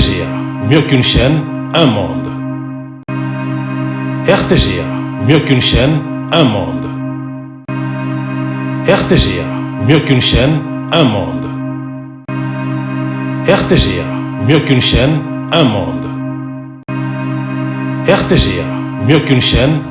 RTGA, mieux qu'une chaîne, un monde. RTGA, mieux qu'une chaîne, un monde. RTGA, mieux qu'une chaîne, un monde. RTGA, mieux qu'une chaîne, un monde. RTGA, mieux qu'une chaîne.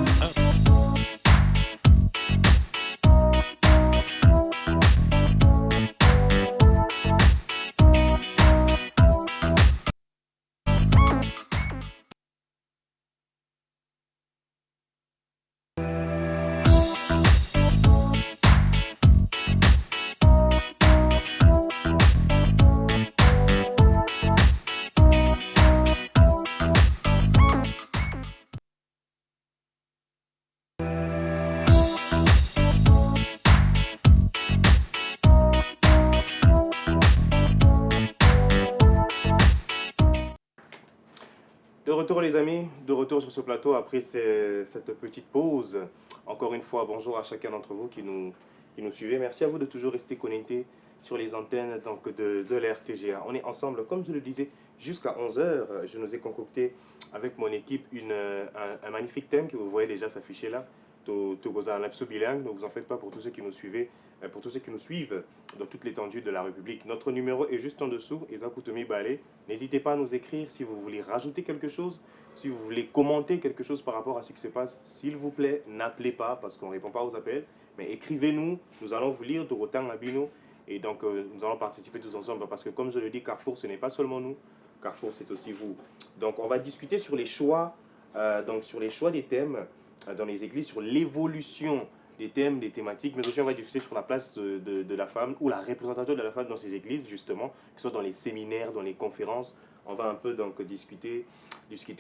De retour les amis, de retour sur ce plateau après cette petite pause. Encore une fois, bonjour à chacun d'entre vous qui nous suivez. Merci à vous de toujours rester connectés sur les antennes donc, de la RTGA. On est ensemble, comme je le disais, jusqu'à 11 h. Je nous ai concocté avec mon équipe un magnifique thème que vous voyez déjà s'afficher là. Togoza en abso bilingue, ne vous en faites pas pour tous ceux qui nous suivez, pour tous ceux qui nous suivent dans toute l'étendue de la République. Notre numéro est juste en dessous, Ezakoutoumi Balé. N'hésitez pas à nous écrire si vous voulez rajouter quelque chose, si vous voulez commenter quelque chose par rapport à ce qui se passe. S'il vous plaît, n'appelez pas parce qu'on ne répond pas aux appels, mais écrivez-nous, nous allons vous lire de Rotan Abino et donc nous allons participer tous ensemble parce que comme je le dis, Carrefour, ce n'est pas seulement nous, Carrefour, c'est aussi vous. Donc on va discuter sur les choix, des thèmes dans les églises, sur l'évolution des thèmes, des thématiques, mais aussi on va discuter sur la place de la femme ou la représentation de la femme dans ces églises, justement, que ce soit dans les séminaires, dans les conférences. On va un peu donc discuter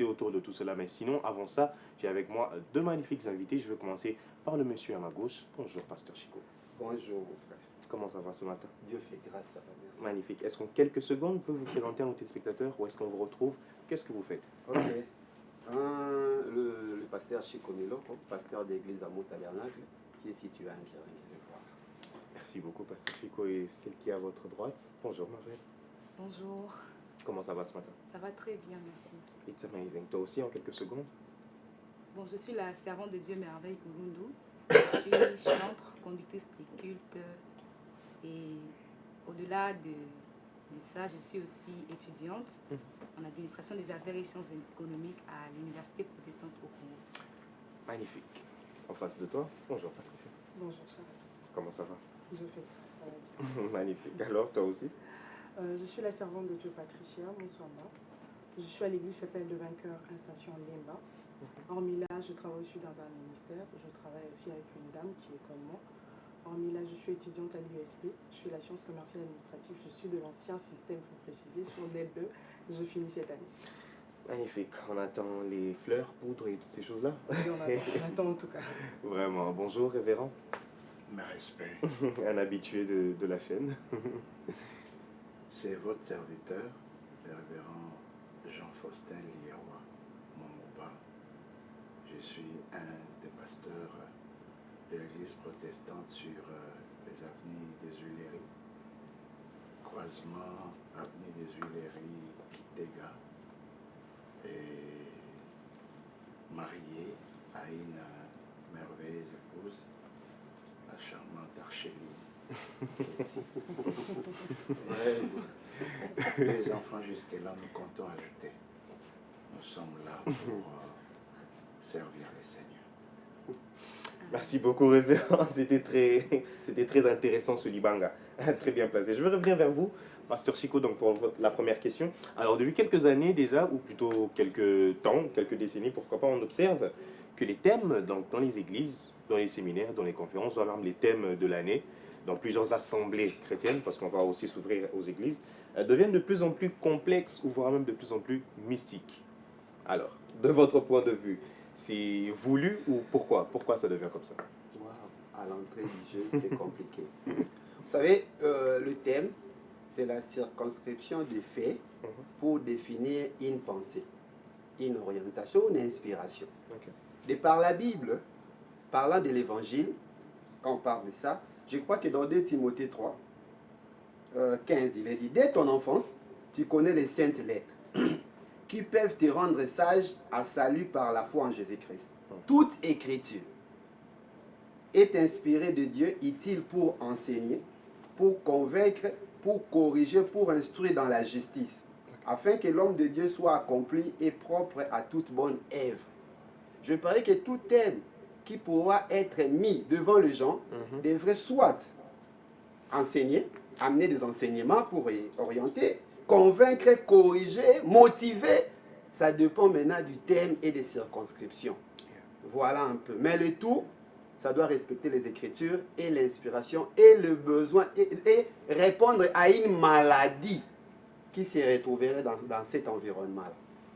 autour de tout cela. Mais sinon, avant ça, j'ai avec moi deux magnifiques invités. Je vais commencer par le monsieur à ma gauche. Bonjour, pasteur Chico. Bonjour, mon frère. Comment ça va ce matin? Dieu fait grâce, ça va, merci. Magnifique. Est-ce qu'en quelques secondes, vous pouvez vous présenter à nos téléspectateurs? Où est-ce qu'on vous retrouve? Qu'est-ce que vous faites? Ok. Le pasteur Chico Miloko, pasteur d'église à Tabernacle, qui est situé à Nkiringi-les-Voir. Merci beaucoup, pasteur Chico. Et celle qui est à votre droite? Bonjour, Marvel. Bonjour. Comment ça va ce matin? Ça va très bien, merci. It's amazing. Toi aussi, en quelques secondes? Bon, je suis la servante de Dieu Merveille Burundu. Je suis chantre, conductrice des cultes. Et au-delà de ça, je suis aussi étudiante en administration des affaires et sciences économiques à l'Université protestante au Congo. Magnifique. En face de toi, bonjour Patricia. Bonjour Charles, Comment ça va? je fais ça va bien. Magnifique. Alors, toi aussi? Je suis la servante de Dieu Patricia Moussouamba. Je suis à l'église Chapelle de Vainqueur, Station Lemba. Hormis là, je travaille aussi dans un ministère. Je travaille aussi avec une dame qui est comme moi. Hormis là, je suis étudiante à l'USP. Je fais la science commerciale administrative. Je suis de l'ancien système, pour préciser, sur DEL2. Je finis cette année. Magnifique. On attend les fleurs, poudres et toutes ces choses-là. Et on attend en tout cas. Vraiment. Bonjour, révérend. Mes respects, Un habitué de la chaîne. c'est votre serviteur, le révérend Jean-Faustin Liawa Momoba. Je suis un des pasteurs de l'église protestante sur les avenues des Huileries, croisement avenue des Huileries, Kitega, et marié à une merveilleuse épouse, la charmante Archélie. Deux enfants jusque-là, nous comptons ajouter. Nous sommes là pour servir les Seigneurs. Merci beaucoup, révérend. C'était très intéressant ce Libanga. Très bien placé. Je vais revenir vers vous, pasteur Chico, donc pour la première question. Alors, depuis quelques années déjà, ou plutôt quelques temps, quelques décennies, pourquoi pas, on observe que les thèmes dans les églises, dans les séminaires, dans les conférences, dans les thèmes de l'année, dans plusieurs assemblées chrétiennes, parce qu'on va aussi s'ouvrir aux églises, deviennent de plus en plus complexes, ou voire même de plus en plus mystiques. Alors, de votre point de vue, c'est voulu ou pourquoi? Pourquoi ça devient comme ça? Wow, à l'entrée du jeu, c'est compliqué. Vous savez, le thème, c'est la circonscription des faits pour définir une pensée, une orientation, une inspiration. Okay. De par la Bible, parlant de l'évangile, quand on parle de ça, je crois que dans 2 Timothée 3, 15, il est dit, dès ton enfance, tu connais les saintes lettres qui peuvent te rendre sage à salut par la foi en Jésus-Christ. Toute écriture est inspirée de Dieu, utile pour enseigner, pour convaincre, pour corriger, pour instruire dans la justice, afin que l'homme de Dieu soit accompli et propre à toute bonne œuvre. Je parie que tout thème qui pourra être mis devant les gens devrait soit enseigner, amener des enseignements pour y orienter, convaincre, corriger, motiver. Ça dépend maintenant du thème et des circonscriptions. Voilà un peu. Mais le tout, ça doit respecter les Écritures et l'inspiration et le besoin et répondre à une maladie qui se retrouverait dans cet environnement-là.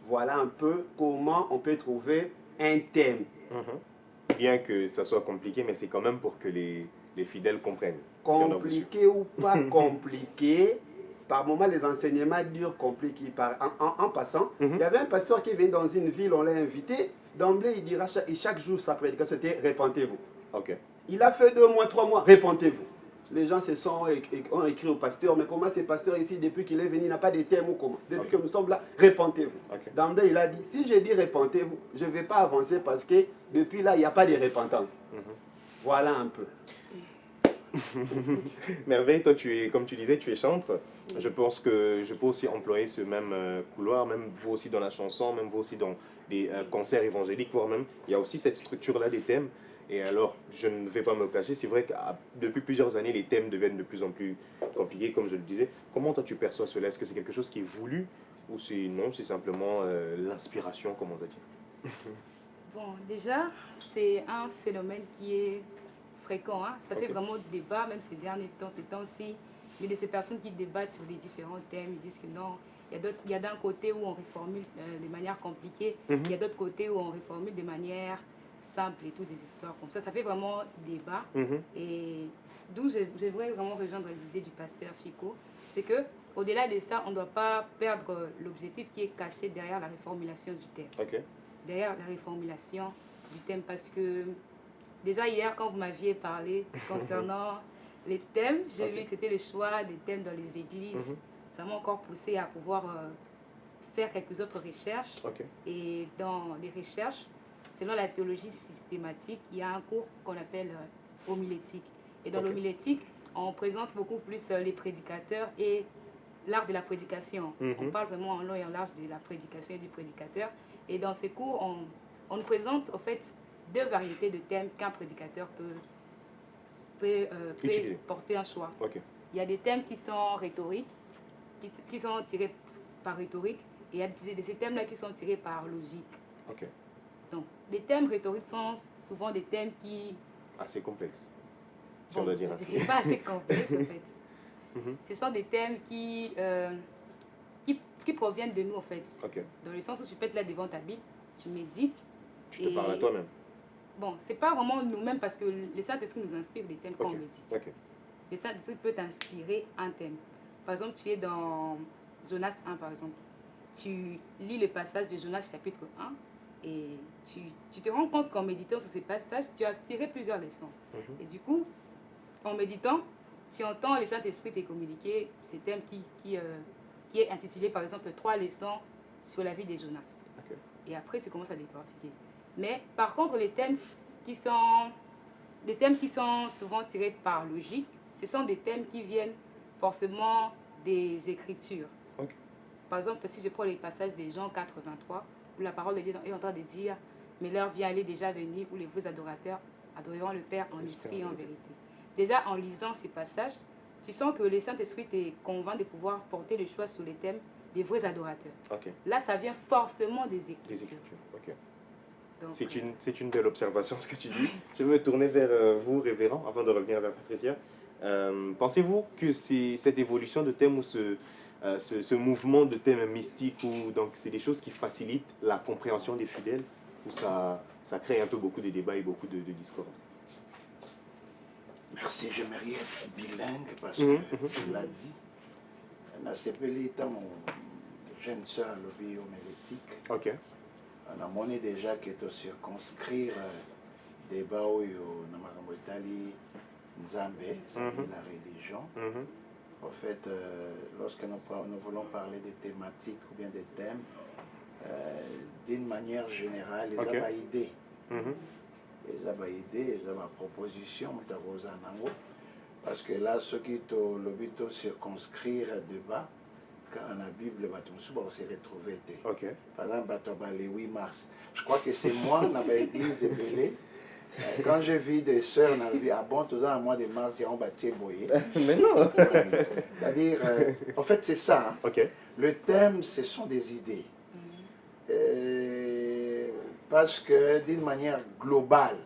Voilà un peu comment on peut trouver un thème. Bien que ça soit compliqué, mais c'est quand même pour que les fidèles comprennent. Si on a besoin. Compliqué ou pas compliqué, par moments les enseignements durent compliqués. En passant, il y avait un pasteur qui venait dans une ville, on l'a invité. D'emblée, il dira chaque jour sa prédication, c'était « Répentez-vous ». Ok. Il a fait 2 mois, 3 mois, « Répentez-vous ». Les gens ont écrit au pasteur, mais comment ce pasteur ici, depuis qu'il est venu, n'a pas de thème ou comment? Depuis que nous sommes là, répentez-vous. Ok. D'emblée, il a dit, si je dis répentez-vous, je ne vais pas avancer parce que depuis là, il n'y a pas de repentance. Voilà un peu. Merveille, toi, comme tu disais, tu es chantre. Je pense que je peux aussi employer ce même couloir, même vous aussi dans la chanson, même vous aussi dans les concerts évangéliques, voire même, il y a aussi cette structure-là des thèmes. Et alors, je ne vais pas me cacher, c'est vrai que depuis plusieurs années, les thèmes deviennent de plus en plus compliqués, comme je le disais. Comment toi tu perçois cela? Est-ce que c'est quelque chose qui est voulu ou c'est non, c'est simplement l'inspiration, comme on va dire? Bon, déjà, c'est un phénomène qui est fréquent. Hein. Ça fait vraiment débat, même ces derniers temps, ces temps-ci. Il y a de ces personnes qui débattent sur les différents thèmes. Ils disent que non, il y a d'un côté où on reformule de manière compliquée, il y a d'autres côtés où on reformule de manière simple et tout, des histoires comme ça. Ça fait vraiment débat. Et d'où j'aimerais vraiment rejoindre l'idée du pasteur Chico, c'est que au-delà de ça, on ne doit pas perdre l'objectif qui est caché derrière la reformulation du thème. Derrière la reformulation du thème, parce que déjà hier, quand vous m'aviez parlé concernant les thèmes, j'ai vu que c'était le choix des thèmes dans les églises. Ça m'a encore poussé à pouvoir faire quelques autres recherches. Et dans les recherches, selon la théologie systématique, il y a un cours qu'on appelle homilétique. Et dans l'homilétique, on présente beaucoup plus les prédicateurs et l'art de la prédication. On parle vraiment en long et en large de la prédication et du prédicateur. Et dans ces cours, on nous présente en fait 2 variétés de thèmes qu'un prédicateur peut porter un choix. Il y a des thèmes qui sont rhétoriques, qui sont tirés par rhétorique, et il y a ces thèmes-là qui sont tirés par logique. Donc, les thèmes rhétoriques sont souvent des thèmes qui... Assez complexes, si on doit dire ainsi. C'est pas assez complexe, en fait. Ce sont des thèmes qui proviennent de nous, en fait. Dans le sens où tu peux être là devant ta Bible, tu médites. Tu te parles à toi-même. Bon, c'est pas vraiment nous-mêmes parce que le Saint-Esprit nous inspire des thèmes qu'on médite. Le Saint-Esprit peut t'inspirer un thème. Par exemple, tu es dans Jonas 1, par exemple. Tu lis le passage de Jonas chapitre 1 et tu te rends compte qu'en méditant sur ces passages, tu as tiré plusieurs leçons. Et du coup, en méditant, tu entends le Saint-Esprit te communiquer ces thèmes qui est intitulé, par exemple, 3 leçons sur la vie de Jonas. Et après, tu commences à décortiquer. Mais par contre, les thèmes qui sont souvent tirés par logique, ce sont des thèmes qui viennent forcément des Écritures. Par exemple, si je prends les passages de Jean 4, 23, où la parole de Dieu est en train de dire « Mais l'heure vient, elle est déjà venue, où les vrais adorateurs adoreront le Père en esprit et en vérité. » Déjà, en lisant ces passages, tu sens que le Saint-Esprit te convainc de pouvoir porter le choix sur les thèmes des vrais adorateurs. Là, ça vient forcément des Écritures. C'est une belle observation ce que tu dis. Je vais me tourner vers vous, révérend, avant de revenir vers Patricia. Pensez-vous que c'est cette évolution de thème ou ce mouvement de thème mystique, donc c'est des choses qui facilitent la compréhension des fidèles, ou ça crée un peu beaucoup de débats et beaucoup de discours? Merci, j'aimerais être bilingue parce que tu l'as dit. Nasepeli étant mon jeune soeur à l'obéi homilétique. On a monné déjà que de circonscrire débat au Namaramotali Nzambe, c'est-à-dire la religion. En fait, lorsque nous voulons parler des thématiques ou bien des thèmes, d'une manière générale, ils ont des idées. Ils ont des idées, ils ont des propositions, parce que là, ceux qui ont circonscrire le débat, quand la Bible va se retrouver. Par exemple, le 8 mars. Je crois que c'est moi, dans l'église ébélée. Quand j'ai vu des sœurs, on a dit, ah bon, tous en mois de mars, ils ont bâti boyer. Mais non. C'est-à-dire, en fait, c'est ça. Hein. Le thème, ce sont des idées. Parce que d'une manière globale,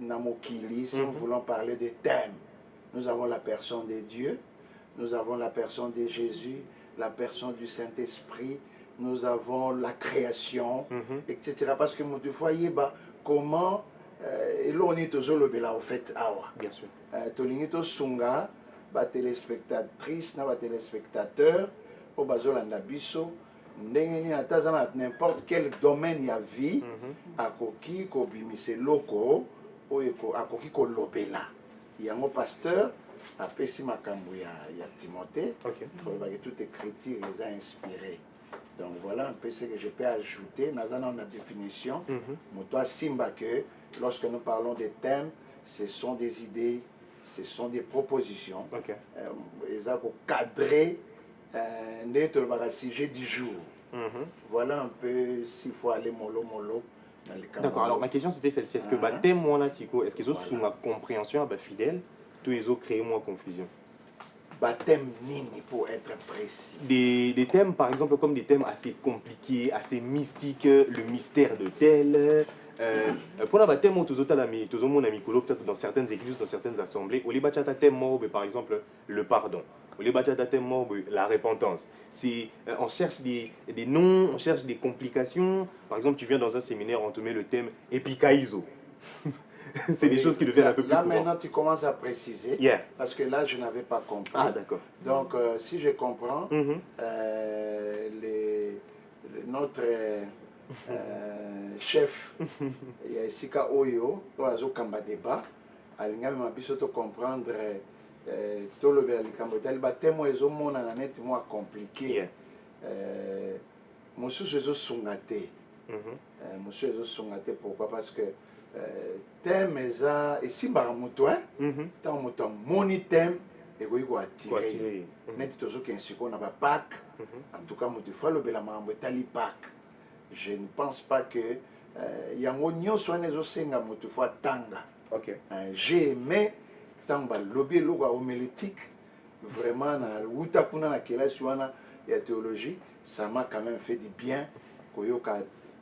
Namokili, si nous voulons parler des thèmes, nous avons la personne de Dieu, nous avons la personne de Jésus, la personne du Saint-Esprit, nous avons la création, etc. Parce que vous voyez comment l'on est toujours le bela au fait awa. Bien sûr. Tolinito sunga, téléspectatrice, téléspectateur, au bazolanda biso, n'importe quel domaine il y a vie, à koki ko bimise loko, à koki ko lobela. Il y a un pasteur. Après, si ma il y a Timothée, toute écriture les a inspirés. Donc voilà un peu ce que je peux ajouter. Nous avons la définition. Toi, Simba, que lorsque nous parlons des thèmes, ce sont des idées, ce sont des propositions. Ils ont cadré le sujet du jour. Voilà un peu s'il faut aller mollo. D'accord, alors ma question c'était celle-ci. Est-ce que le thème, moi, là, est-ce qu'ils ont sous ma compréhension fidèle? Ils ont créé moi confusion. Thème nini pour être précis. Des thèmes par exemple comme des thèmes assez compliqués, assez mystiques, le mystère de tel. Pour la thème peut-être dans certaines églises, dans certaines assemblées, au lieu thème par exemple le pardon. Au lieu thème la repentance. On cherche des noms, on cherche des complications. Par exemple, tu viens dans un séminaire, on te met le thème épikaïso. C'est des choses qui deviennent un peu plus courantes. Là, maintenant, tu commences à préciser. Parce que là, je n'avais pas compris. Ah, d'accord. Donc, si je comprends, notre chef, il y a Sika Oyo, Oazo Kamba Débat, Alinga Mabiso to comprendre tout le Béalikambotel, Batemo Ezo Mona Nanette, moi compliqué. Monsieur Ezo Sungate. Monsieur Ezo Sungate, pourquoi? Parce que thème eza esimbaka moto ntango moto amoni thème ekoki koatire neti tozokende sikoyo na bapake en tout cas moto ifo alobela makambo etali pake. Je ne pense pas que yango nyonso wana ezosenga moto ifo atanga. J'ai aimé ntango balobi eloko ya homélétique vraiment na wuta kuna na kelasi wana ya théologie, ça m'a quand même fait du bien koyoka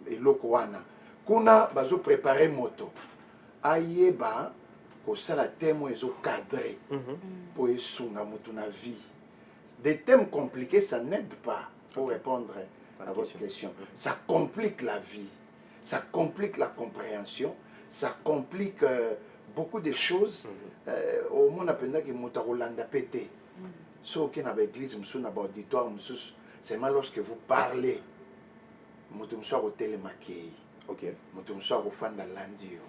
eloko wana. Kuna bazo préparer moto ayeba ko sala thème ezo cadré pour esunga moto na vie. Des thèmes compliqués, ça n'aide pas pour répondre à votre question. Ça complique la vie, ça complique la compréhension, ça complique beaucoup de choses. Au monde appelle que moto rolanda pété. Sauf que dans l'église, dans l'auditoire, c'est mal lorsque vous parlez, moto au télémaquille. Moto musu akofanda landi yo,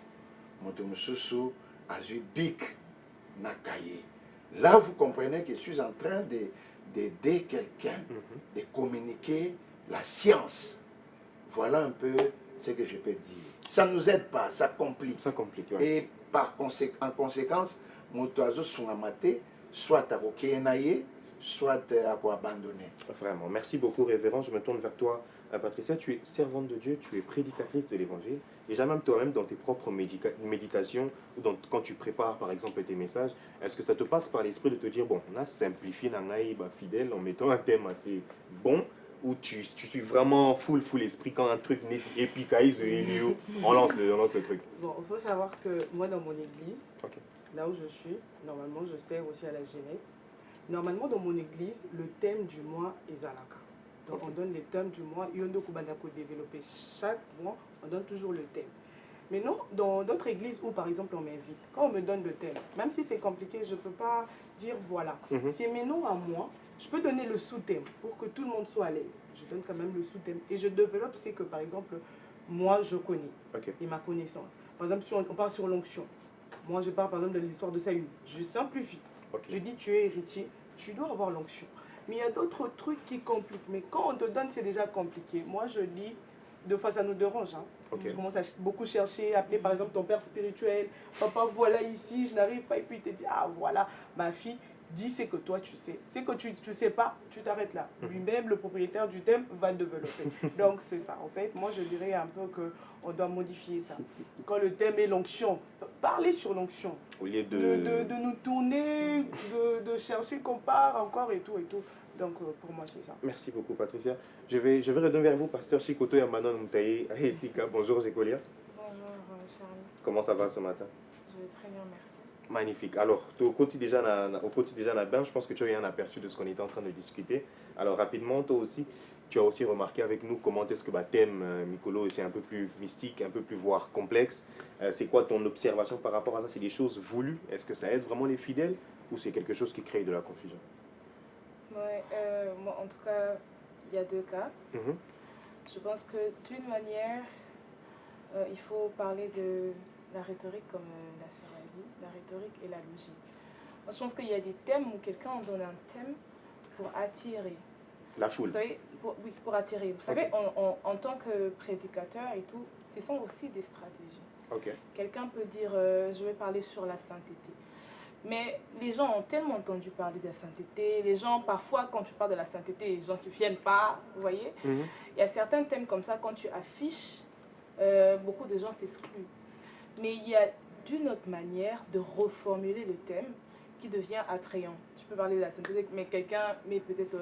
moto mususu azui bic na cahier. Là, vous comprenez que je suis en train d'aider quelqu'un, de communiquer la science. Voilà un peu ce que je peux dire. Ça ne nous aide pas, ça complique. Et en conséquence, moto azo sungamate, soit à kokenaye, soit à ko abandonner. Vraiment, merci beaucoup révérend. Je me tourne vers toi. Patricia, tu es servante de Dieu, tu es prédicatrice de l'évangile, et jamais toi-même dans tes propres méditations, ou quand tu prépares par exemple tes messages, est-ce que ça te passe par l'esprit de te dire, bon, on a simplifié Nangaïba fidèle en mettant un thème assez bon, ou tu suis vraiment full esprit quand un truc n'est épique, on lance le truc? Bon, il faut savoir que moi dans mon église, là où je suis, normalement je sers aussi à la Genève. Normalement dans mon église, le thème du mois est Zalaka. Donc on donne les thèmes du mois, Yondo Kubandako développer chaque mois, on donne toujours le thème. Mais non, dans d'autres églises où par exemple on m'invite, quand on me donne le thème, même si c'est compliqué, je ne peux pas dire voilà. C'est mes noms à moi, je peux donner le sous-thème pour que tout le monde soit à l'aise. Je donne quand même le sous-thème et je développe ce que par exemple moi je connais et ma connaissance. Par exemple, si on part sur l'onction, moi je parle par exemple de l'histoire de Saül, je simplifie. Je dis tu es héritier, tu dois avoir l'onction. Mais il y a d'autres trucs qui compliquent. Mais quand on te donne, c'est déjà compliqué. Moi, je lis, deux fois ça nous dérange. Hein. Okay. Je commence à beaucoup chercher, appeler par exemple ton père spirituel. Papa, voilà ici, je n'arrive pas. Et puis il te dit, ah voilà, ma fille, dis ce que toi tu sais. Ce que tu ne sais pas, tu t'arrêtes là. Lui-même, le propriétaire du thème, va développer. Donc c'est ça. En fait, moi je dirais un peu qu'on doit modifier ça. Quand le thème est l'onction, parler sur l'onction. Au lieu de nous tourner, de chercher qu'on part encore et tout et tout. Donc pour moi c'est ça. Merci beaucoup Patricia. Je vais redonner vers vous, pasteur Chikoto Yamanon Mtaye Esika. Bonjour Gécolia. Bonjour Charles. Comment ça va ce matin? Je vais très bien, merci. Magnifique. Alors, au quotidien, je pense que tu as eu un aperçu de ce qu'on était en train de discuter. Alors, rapidement, toi aussi, tu as aussi remarqué avec nous comment est-ce que thème Mikolo, c'est un peu plus mystique, un peu plus voire complexe. C'est quoi ton observation par rapport à ça? C'est des choses voulues? Est-ce que ça aide vraiment les fidèles ou c'est quelque chose qui crée de la confusion? Ouais, moi, en tout cas, il y a deux cas. Je pense que d'une manière, il faut parler de la rhétorique, comme la sœur a dit, la rhétorique et la logique. Moi, je pense qu'il y a des thèmes où quelqu'un en donne un thème pour attirer. La foule. Vous savez, oui, pour attirer. Vous savez, en tant que prédicateur et tout, ce sont aussi des stratégies. Okay. Quelqu'un peut dire, je vais parler sur la sainteté. Mais les gens ont tellement entendu parler de la sainteté. Les gens, parfois, quand tu parles de la sainteté, les gens qui ne viennent pas, vous voyez. Il y a certains thèmes comme ça, quand tu affiches, beaucoup de gens s'excluent. Mais il y a d'une autre manière de reformuler le thème qui devient attrayant. Tu peux parler de la sainteté, mais quelqu'un met peut-être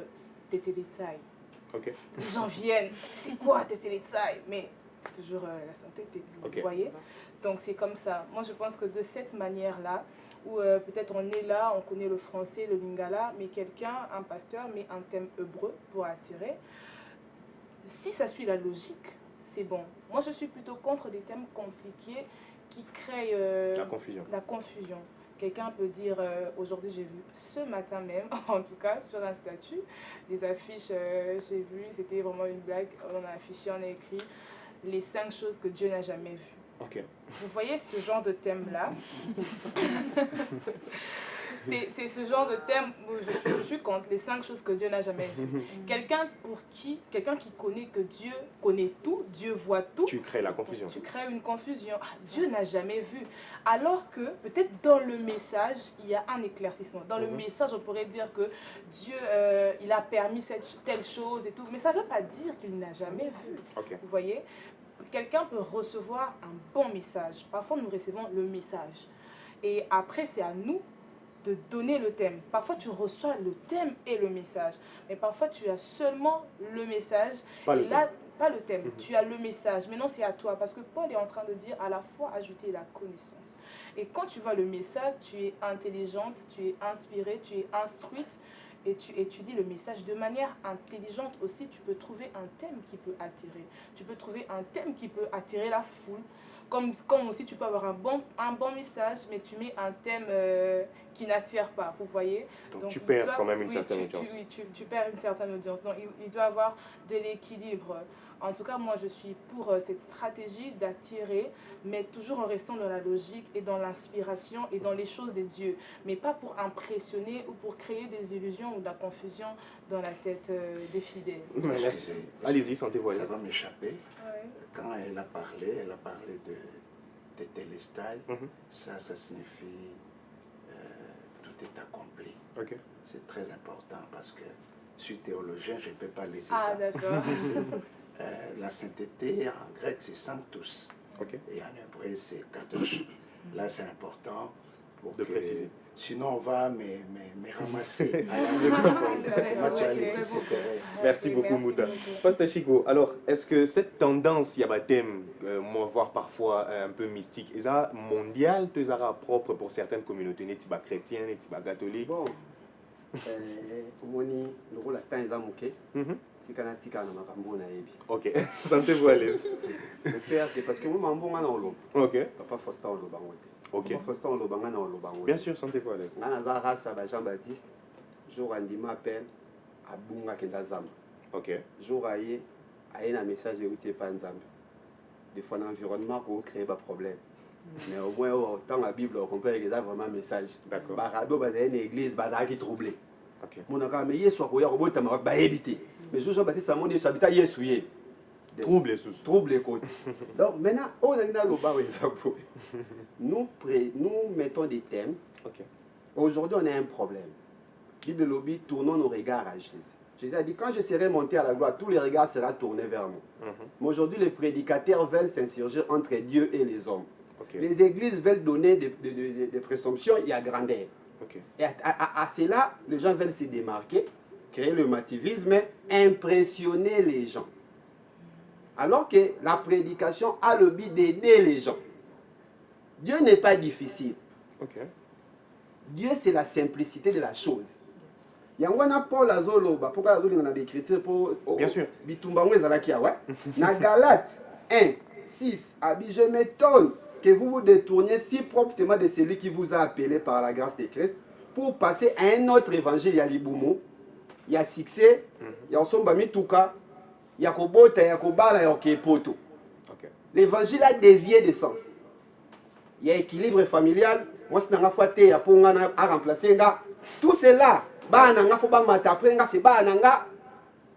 Teteletsai. Okay. Les gens viennent, c'est quoi Teteletsai? Mais c'est toujours la sainteté, vous voyez. Donc c'est comme ça. Moi je pense que de cette manière-là, où peut-être on est là, on connaît le français, le lingala, mais quelqu'un, un pasteur, met un thème hébreu pour attirer. Si ça suit la logique, c'est bon. Moi je suis plutôt contre des thèmes compliqués qui créent la confusion. Quelqu'un peut dire, aujourd'hui j'ai vu, ce matin même, en tout cas sur un statut, des affiches, j'ai vu, c'était vraiment une blague, on a affiché, on a écrit les 5 choses que Dieu n'a jamais vues. Okay. Vous voyez ce genre de thème-là? C'est ce genre de thème où je suis contre les 5 choses que Dieu n'a jamais vues. Quelqu'un qui connaît que Dieu connaît tout, Dieu voit tout. Tu crées la confusion. Tu crées une confusion. Ah, Dieu n'a jamais vu. Alors que peut-être dans le message, il y a un éclaircissement. Dans le message, on pourrait dire que Dieu, il a permis telle chose et tout. Mais ça ne veut pas dire qu'il n'a jamais vu. Okay. Vous voyez? Quelqu'un peut recevoir un bon message. Parfois, nous recevons le message. Et après, c'est à nous de donner le thème. Parfois, tu reçois le thème et le message. Mais parfois, tu as seulement le message. Pas le thème. Tu as le message. Maintenant, c'est à toi. Parce que Paul est en train de dire à la fois ajouter la connaissance. Et quand tu vois le message, tu es intelligente, tu es inspirée, tu es instruite. Et tu étudies le message de manière intelligente aussi. Tu peux trouver un thème qui peut attirer. Tu peux trouver un thème qui peut attirer la foule. Comme aussi tu peux avoir un bon message, mais tu mets un thème qui n'attire pas, vous voyez. Donc tu perds quand même une certaine audience. Oui, tu perds une certaine audience. Donc il doit y avoir de l'équilibre. En tout cas, moi je suis pour cette stratégie d'attirer, mais toujours en restant dans la logique et dans l'inspiration et dans les choses de Dieu. Mais pas pour impressionner ou pour créer des illusions ou de la confusion dans la tête des fidèles. Merci. Allez-y, sentez-vous. Ça va m'échapper. Quand elle a parlé de Tetelestai, ça signifie tout est accompli. Okay. C'est très important parce que je suis théologien, je ne peux pas laisser ça. Ah, d'accord. La sainteté, en grec, c'est sanctus. Okay. Et en hébreu, c'est kadosh. Là, c'est important pour de préciser. Sinon, on va me ramasser. Merci beaucoup, Mouta. Pasteur Chico, alors, est-ce que cette tendance, il y a un thème, voire parfois un peu mystique, est-ce mondial, est-ce propre pour certaines communautés, n'est-ce pas chrétiennes, n'est-ce pas catholiques? Bon, le rôle est très amouqué. Ok, sentez-vous à l'aise. C'est parce que moi, je ok. Papa Fosta au Lobango. Ok. Bien sûr, sentez-vous à l'aise. Jean-Baptiste, jour Andima appelle à Bunga Kendazam. Ok. Jour Aïe, Aïe un message de Outé Panzam. Des fois, l'environnement pour créer des problèmes. Mais au moins, autant la Bible, on peut avoir vraiment un message. D'accord. Barado, une église, qui est troublée. Mon aka mais yesu akoya kobota ma ba éviter. Mais Jean-Baptiste Amoni yesu habita yesu ye. Trouble les sous. Trouble les côtés. Donc maintenant, on a le bas nous mettons des thèmes. Aujourd'hui, on a un problème. Bible lobby, tournons nos regards à Jésus. Jésus a dit, quand je serai monté à la gloire, tous les regards seront tournés vers moi. Mais aujourd'hui, les prédicateurs veulent s'insurger entre Dieu et les hommes. Les églises veulent donner des présomptions, il y a grandeur. Et à cela, les gens veulent se démarquer, créer le mativisme, impressionner les gens. Alors que la prédication a le but d'aider les gens. Dieu n'est pas difficile. Dieu, c'est la simplicité de la chose. Il y a un Paul Azoloba, pourquoi Azoloba a écrit pour bien sûr. Dans Galates 1, 6, je m'étonne que vous vous détourniez si promptement de celui qui vous a appelé par la grâce de Christ pour passer à un autre évangile. Il y a l'Iboumo, il y a Succès, il y a Osombami Touka, il y a Kobota, il y a Kobala, il y a Kepoto. L'évangile a dévié de sens. Il y a équilibre familial. Moi, c'est un fois il y a pour à remplacer. Tout cela,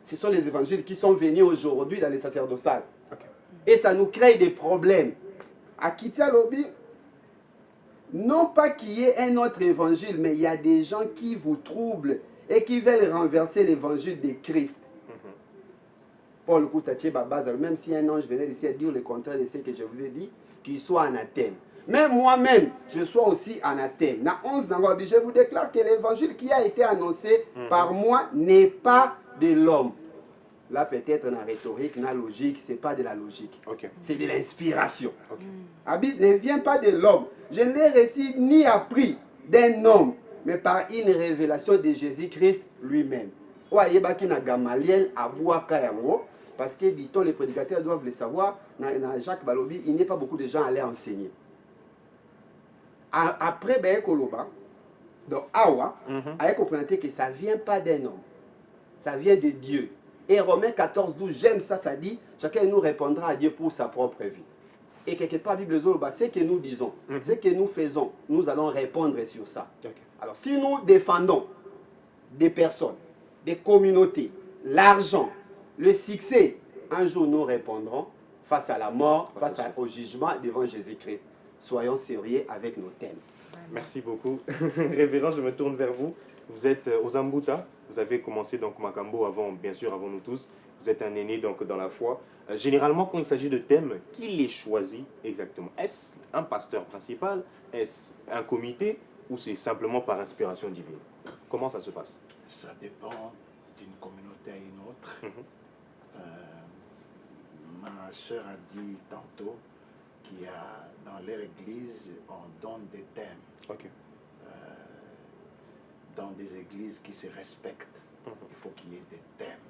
ce sont les évangiles qui sont venus aujourd'hui dans les sacerdotales. Et ça nous crée des problèmes. À Kitia Lobby, non pas qu'il y ait un autre évangile, mais il y a des gens qui vous troublent et qui veulent renverser l'évangile de Christ. Paul Koutaché Babazal, même si un ange venait ici à dire le contraire de ce que je vous ai dit, qu'il soit anathème. Mais moi-même, je sois aussi anathème. Je vous déclare que l'évangile qui a été annoncé par moi n'est pas de l'homme. Là, peut-être, dans la rhétorique, dans la logique, ce n'est pas de la logique. C'est de l'inspiration. Abis ne vient pas de l'homme. Je ne l'ai reçu ni appris d'un homme, mais par une révélation de Jésus-Christ lui-même. Parce que, dit-on, les prédicateurs doivent le savoir, dans Jacques Balobi, il n'y a pas beaucoup de gens à aller enseigner. Après, donc Awa, a compris que ça ne vient pas d'un homme, ça vient de Dieu. Et Romains 14, 12, j'aime ça, ça dit, chacun nous répondra à Dieu pour sa propre vie. Et quelque part, Bible Zoloba, ce que nous disons, ce que nous faisons, nous allons répondre sur ça. Alors, si nous défendons des personnes, des communautés, l'argent, le succès, un jour nous répondrons face à la mort, face au jugement devant Jésus-Christ. Soyons sérieux avec nos thèmes. Merci beaucoup. Révérend, je me tourne vers vous. Vous êtes aux Ambuta. Vous avez commencé donc Makambo avant, bien sûr, avant nous tous. Vous êtes un aîné donc dans la foi. Généralement, quand il s'agit de thèmes, qui les choisit exactement? Est-ce un pasteur principal? Est-ce un comité? Ou c'est simplement par inspiration divine? Comment ça se passe? Ça dépend d'une communauté à une autre. Ma soeur a dit tantôt qu'il y a dans leur église, on donne des thèmes. Dans des églises qui se respectent, il faut qu'il y ait des thèmes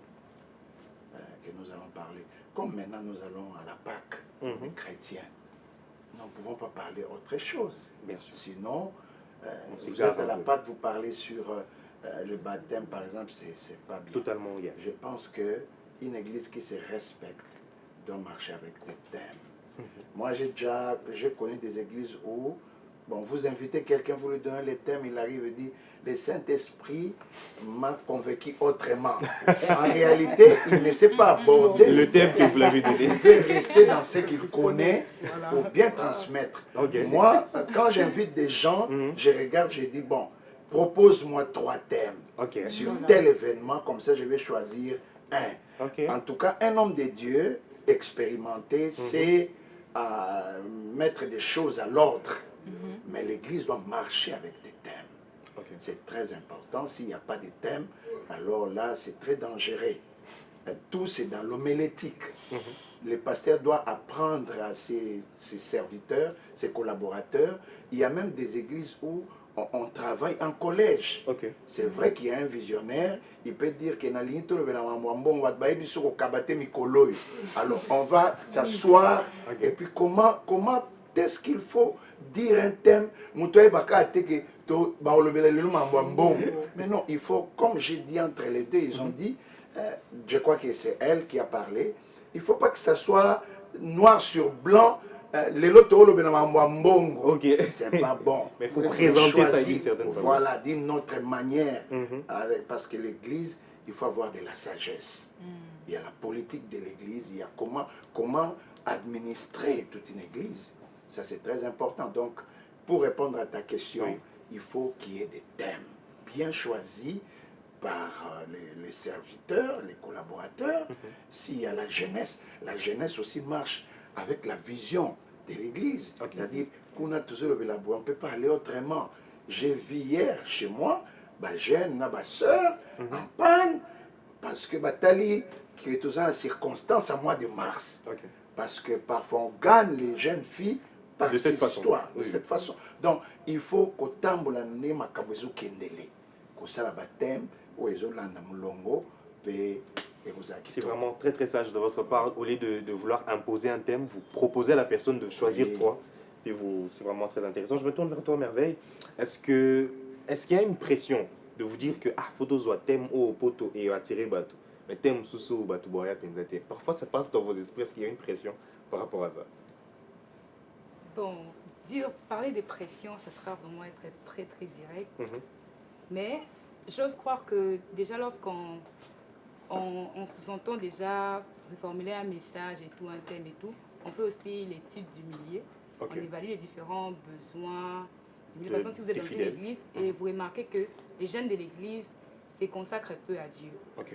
que nous allons parler. Comme maintenant nous allons à la Pâque des chrétiens, nous ne pouvons pas parler autre chose. Bien sûr. Sinon, vous êtes à la Pâque, vous parlez sur le baptême par exemple, c'est pas bien. Totalement, yeah. Je pense qu'une église qui se respecte doit marcher avec des thèmes. Moi, j'ai connu des églises où, bon, vous invitez quelqu'un, vous lui donnez les thèmes, il arrive et dit, le Saint-Esprit m'a convaincu autrement. En réalité, il ne sait pas aborder le thème que vous l'avez donné. Il veut rester dans ce qu'il connaît pour bien transmettre. Moi, quand j'invite des gens, je regarde, je dis, bon, propose-moi 3 thèmes sur tel événement, comme ça je vais choisir un. En tout cas, un homme de Dieu expérimenté, c'est mettre des choses à l'ordre. Mais l'Église doit marcher avec des thèmes. C'est très important. S'il n'y a pas de thèmes, alors là, c'est très dangereux. Tout, c'est dans l'homélétique. Le pasteur doit apprendre à ses serviteurs, ses collaborateurs. Il y a même des églises où on travaille en collège. C'est vrai qu'il y a un visionnaire, il peut dire que alors on va s'asseoir et puis comment est-ce qu'il faut dire un thème? Mais non, il faut, comme j'ai dit entre les deux, ils ont dit, je crois que c'est elle qui a parlé, il ne faut pas que ça soit noir sur blanc, Les lotos, le mbongo. Ok. C'est pas bon. Mais il faut On présenter ça choisit, d'une certaine façon. Voilà, d'une autre manière. Mhm. Parce que l'église, il faut avoir de la sagesse. Il y a la politique de l'église, il y a comment administrer toute une église. Ça, c'est très important. Donc, pour répondre à ta question, Oui. il faut qu'il y ait des thèmes bien choisis par les serviteurs, les collaborateurs. S'il y a la jeunesse aussi marche avec la vision de l'église. Ok. C'est-à-dire qu'on a toujours le labo, on ne peut pas aller autrement. J'ai vu hier chez moi, jeune, ma soeur, en panne, parce que Tali, qui est toujours en circonstance à mois de mars. Ok. Parce que parfois on gagne les jeunes filles par De ces cette façon. histoires, de Oui. cette façon. Donc, il faut qu'au tambola ne makabezo kendele, qu'au sala baptême, ou ezolanda mulongo, pe C'est vraiment très très sage de votre part. Au lieu de vouloir imposer un thème, vous proposez à la personne de choisir Oui. trois. Et c'est vraiment très intéressant. Je me tourne vers toi, Merveille. Est-ce qu'il y a une pression de vous dire que photo soit thème au poto et attirer bateau, mais thème sous bateau boya penzate. Parfois, ça passe dans vos esprits. Est-ce qu'il y a une pression par rapport à ça? Bon, parler de pression, ça sera vraiment être très très direct. Mhm. Mais j'ose croire que déjà lorsqu'on on sous-entend déjà reformuler un message et tout, un thème et tout, on fait aussi l'étude du milieu. Ok. On évalue les différents besoins du milieu. De- Par exemple, si vous êtes des dans une fidèles. église et vous remarquez que les jeunes de l'église se consacrent peu à Dieu. Ok.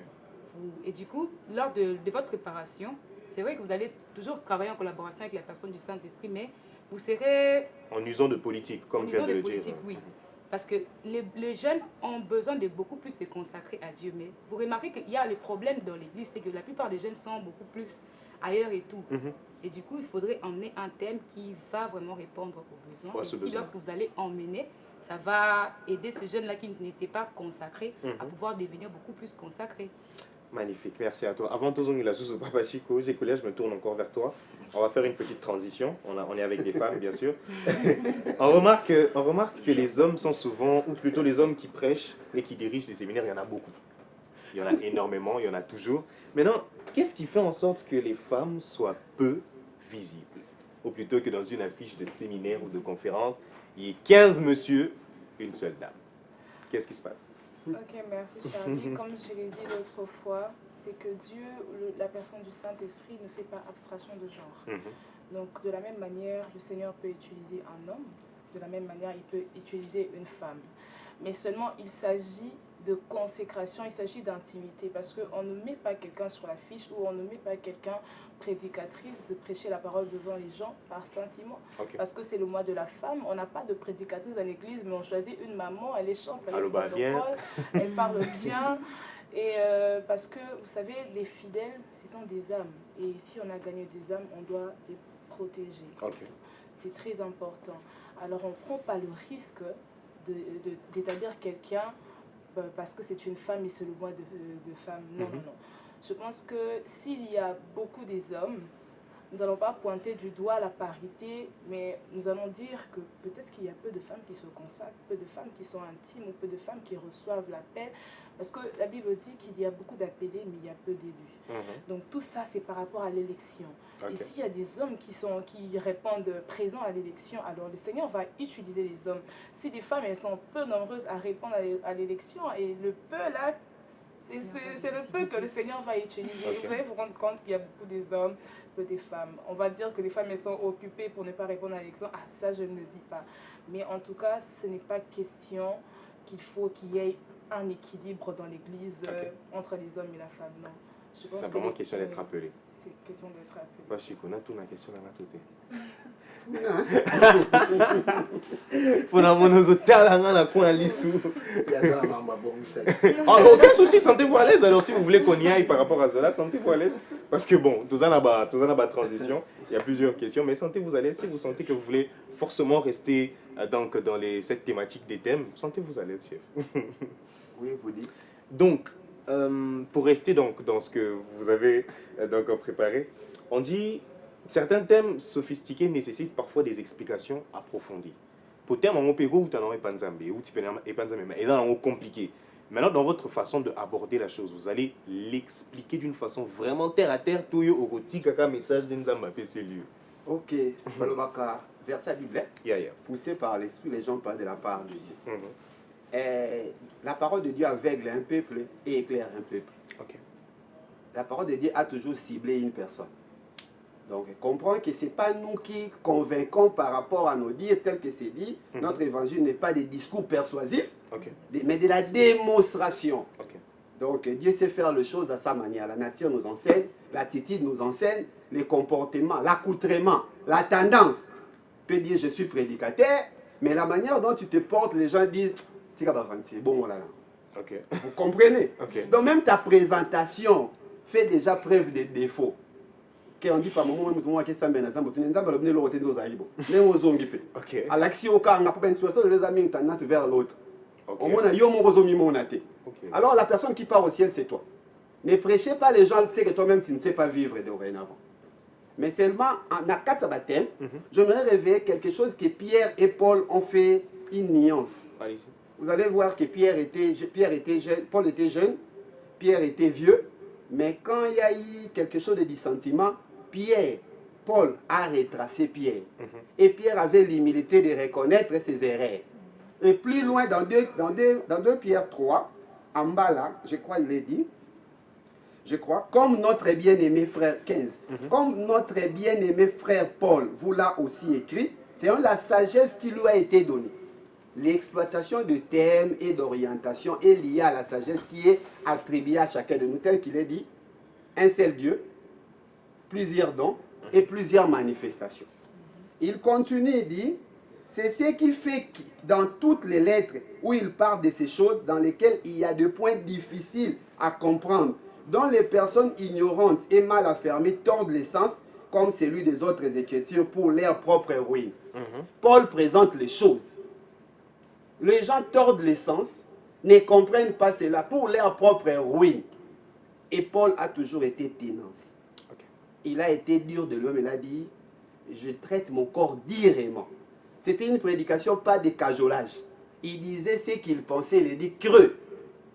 Et du coup, lors de votre préparation, c'est vrai que vous allez toujours travailler en collaboration avec la personne du Saint-Esprit, mais vous serez En usant de politique, comme en vient usant de de le dire. politique, oui. Parce que les jeunes ont besoin de beaucoup plus se consacrer à Dieu. Mais vous remarquez qu'il y a le problème dans l'église, c'est que la plupart des jeunes sont beaucoup plus ailleurs et tout. Mhm. Et du coup, il faudrait emmener un thème qui va vraiment répondre aux besoins. Ouais, et ce puis, besoin. lorsque vous allez emmener, ça va aider ces jeunes-là qui n'étaient pas consacrés à pouvoir devenir beaucoup plus consacrés. Magnifique, merci à toi. Avant tout, il a sous Papa Chico, je me tourne encore vers toi. On va faire une petite transition. On est avec des femmes, bien sûr. on remarque que les hommes sont souvent, ou plutôt les hommes qui prêchent et qui dirigent des séminaires, il y en a beaucoup. Il y en a énormément, il y en a toujours. Maintenant, qu'est-ce qui fait en sorte que les femmes soient peu visibles? Ou plutôt que dans une affiche de séminaire ou de conférence, il y ait 15 monsieur, une seule dame. Qu'est-ce qui se passe? Ok, merci Charlie. Comme je l'ai dit l'autre fois, c'est que Dieu, la personne du Saint-Esprit, ne fait pas abstraction de genre. Donc de la même manière, le Seigneur peut utiliser un homme, de la même manière, il peut utiliser une femme. Mais seulement, il s'agit de consécration, il s'agit d'intimité, parce qu'on ne met pas quelqu'un sur l'affiche ou on ne met pas quelqu'un prédicatrice de prêcher la parole devant les gens par sentiment. Ok. Parce que c'est le mois de la femme, on n'a pas de prédicatrice dans l'église, mais on choisit une maman, elle est chante, elle est Allô, bah, viens. protocole, elle parle bien. Et parce que, vous savez, les fidèles, ce sont des âmes. Et si on a gagné des âmes, on doit les protéger. Ok. C'est très important. Alors, on ne prend pas le risque d'établir quelqu'un parce que c'est une femme et c'est le mois de femmes. Non, non, non. Je pense que s'il y a beaucoup des hommes, nous n'allons pas pointer du doigt la parité, mais nous allons dire que peut-être qu'il y a peu de femmes qui se consacrent, peu de femmes qui sont intimes ou peu de femmes qui reçoivent l'appel. Parce que la Bible dit qu'il y a beaucoup d'appelés, mais il y a peu d'élus. Donc tout ça, c'est par rapport à l'élection. Ok. Et s'il y a des hommes qui répondent présents à l'élection, alors le Seigneur va utiliser les hommes. Si les femmes, elles sont peu nombreuses à répondre à l'élection, et le peu là, c'est le peu que le Seigneur va utiliser. Ok. Vous allez vous rendre compte qu'il y a beaucoup des hommes, peu des femmes. On va dire que les femmes, elles sont occupées pour ne pas répondre à l'élection. Ah, ça, je ne le dis pas. Mais en tout cas, ce n'est pas question qu'il faut qu'il y ait un équilibre dans l'Église entre les hommes et la femme. Non. Je pense C'est que vraiment question d'être appelé. C'est question d'être appelé. Bah, Chico, on a tout la question dans la tête. Aucun souci, sentez-vous à l'aise. Alors si vous voulez qu'on y aille par rapport à cela, sentez-vous à l'aise. Parce que bon, tout ça n'a pas transition. Il y a plusieurs questions, mais sentez-vous à l'aise. Si vous sentez que vous voulez forcément rester donc, dans cette thématique des thèmes, sentez-vous à l'aise, chef. Oui, vous dites. Donc, pour rester donc, dans ce que vous avez donc, préparé, on dit certains thèmes sophistiqués nécessitent parfois des explications approfondies. Pour thème en opéro, ou t'en aurais pas nzambe, ou tu peux et dans un compliqué. Maintenant, dans votre façon d'aborder la chose, vous allez l'expliquer d'une façon vraiment terre à terre, tout au roti, caca message d'Nzamba, c'est lui. Ok, Balobaka, verset biblique, Yeah, yeah. poussé par l'esprit, les gens parlent de la part de Dieu. Mhm. La parole de Dieu aveugle un peuple et éclaire un peuple. Ok. La parole de Dieu a toujours ciblé une personne. Donc, comprends que ce n'est pas nous qui convainquons par rapport à nos dires tels que c'est dit. Notre évangile n'est pas des discours persuasifs, Ok. mais de la démonstration. Ok. Donc, Dieu sait faire les choses à sa manière. La nature nous enseigne, l'attitude nous enseigne, les comportements, l'accoutrement, la tendance. Tu peux dire, je suis prédicateur, mais la manière dont tu te portes, les gens disent, c'est bon, voilà. Ok. Vous comprenez? Ok. Donc, même ta présentation fait déjà preuve de défauts. On dit par moment, que ça mène à ça, mais ça va venir l'autre de nos aïbos. Mais on zongi peu. Ok. À l'action, quand on a pas inspiration, les amis ont tendance vers l'autre. Ok. Au moins, il y a un Ok. Alors, la personne qui part au ciel, c'est toi. Ne prêchez pas les gens, tu sais que toi-même, tu ne sais pas vivre dorénavant. Mais seulement, en Akatsa baptême, j'aimerais révéler quelque chose que Pierre et Paul ont fait une nuance. Allez-y. Vous allez voir que Pierre était jeune, Paul était jeune, Pierre était vieux, mais quand il y a eu quelque chose de dissentiment, Paul a retracé Pierre. Et Pierre avait l'humilité de reconnaître ses erreurs. Et plus loin, dans 2 Pierre 3, en bas là, je crois il est dit, comme notre bien-aimé frère 15, comme notre bien-aimé frère Paul vous l'a aussi écrit, c'est la sagesse qui lui a été donnée. L'exploitation de thèmes et d'orientation est liée à la sagesse qui est attribuée à chacun de nous, tel qu'il est dit, un seul Dieu, plusieurs dons et plusieurs manifestations. Il continue et dit, c'est ce qui fait que dans toutes les lettres où il parle de ces choses dans lesquelles il y a des points difficiles à comprendre, dont les personnes ignorantes et mal affermées tordent le sens comme celui des autres écritures pour leur propre ruine. Paul présente les choses. Les gens tordent le sens, ne comprennent pas cela pour leur propre ruine. Et Paul a toujours été ténance. Ok. Il a été dur de lui-même, il a dit, je traite mon corps directement. C'était une prédication, pas de cajolage. Il disait ce qu'il pensait, il dit creux.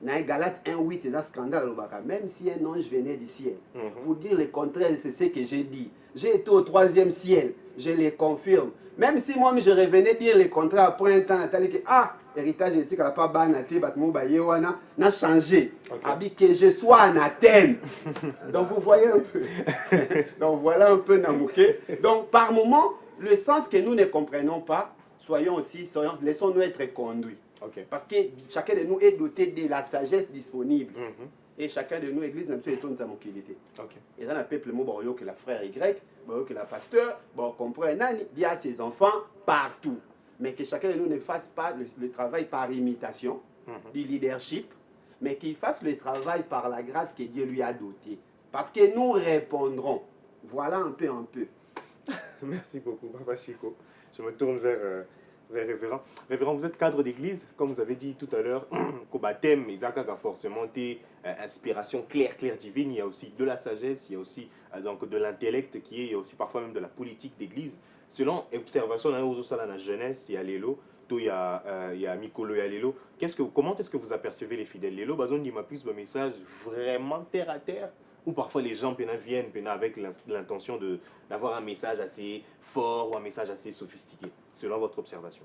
Dans Galates 1:8, c'est un scandale. Même si un ange venait du ciel, vous dire le contraire, c'est ce que j'ai dit. J'ai été au 3e ciel, je le confirme. Même si moi je revenais dire le contraire après un temps, héritage éthique, elle n'a pas bannaté, n'a changé. Okay. Que je sois en Athènes. Donc vous voyez un peu. Donc voilà un peu Namouké. Donc par moment, le sens que nous ne comprenons pas, laissons-nous être conduits. Okay. Parce que chacun de nous est doté de la sagesse disponible. Et chacun de nous, l'église, n'a pas été de sa mobilité. Et ça, on appelle le mot que la frère Y, que la pasteur, comprend, il y a ses enfants partout. Mais que chacun de nous ne fasse pas le travail par imitation, du leadership, mais qu'il fasse le travail par la grâce que Dieu lui a dotée. Parce que nous répondrons. Voilà un peu. Merci beaucoup, Papa Chico. Je me tourne vers Révérend. Révérend, vous êtes cadre d'église, comme vous avez dit tout à l'heure, qu'au baptême, il y a forcément des inspirations claires divines, il y a aussi de la sagesse, il y a aussi donc de l'intellect, il y a aussi parfois même de la politique d'église. Selon observation, dans la jeunesse, il y a l'élo, il y a Mikolo, il y a l'élo. Comment est-ce que vous apercevez les fidèles? L'élo, bazon dit ma plus un message vraiment terre à terre, ou parfois les gens viennent avec l'intention d'avoir un message assez fort ou un message assez sophistiqué, selon votre observation?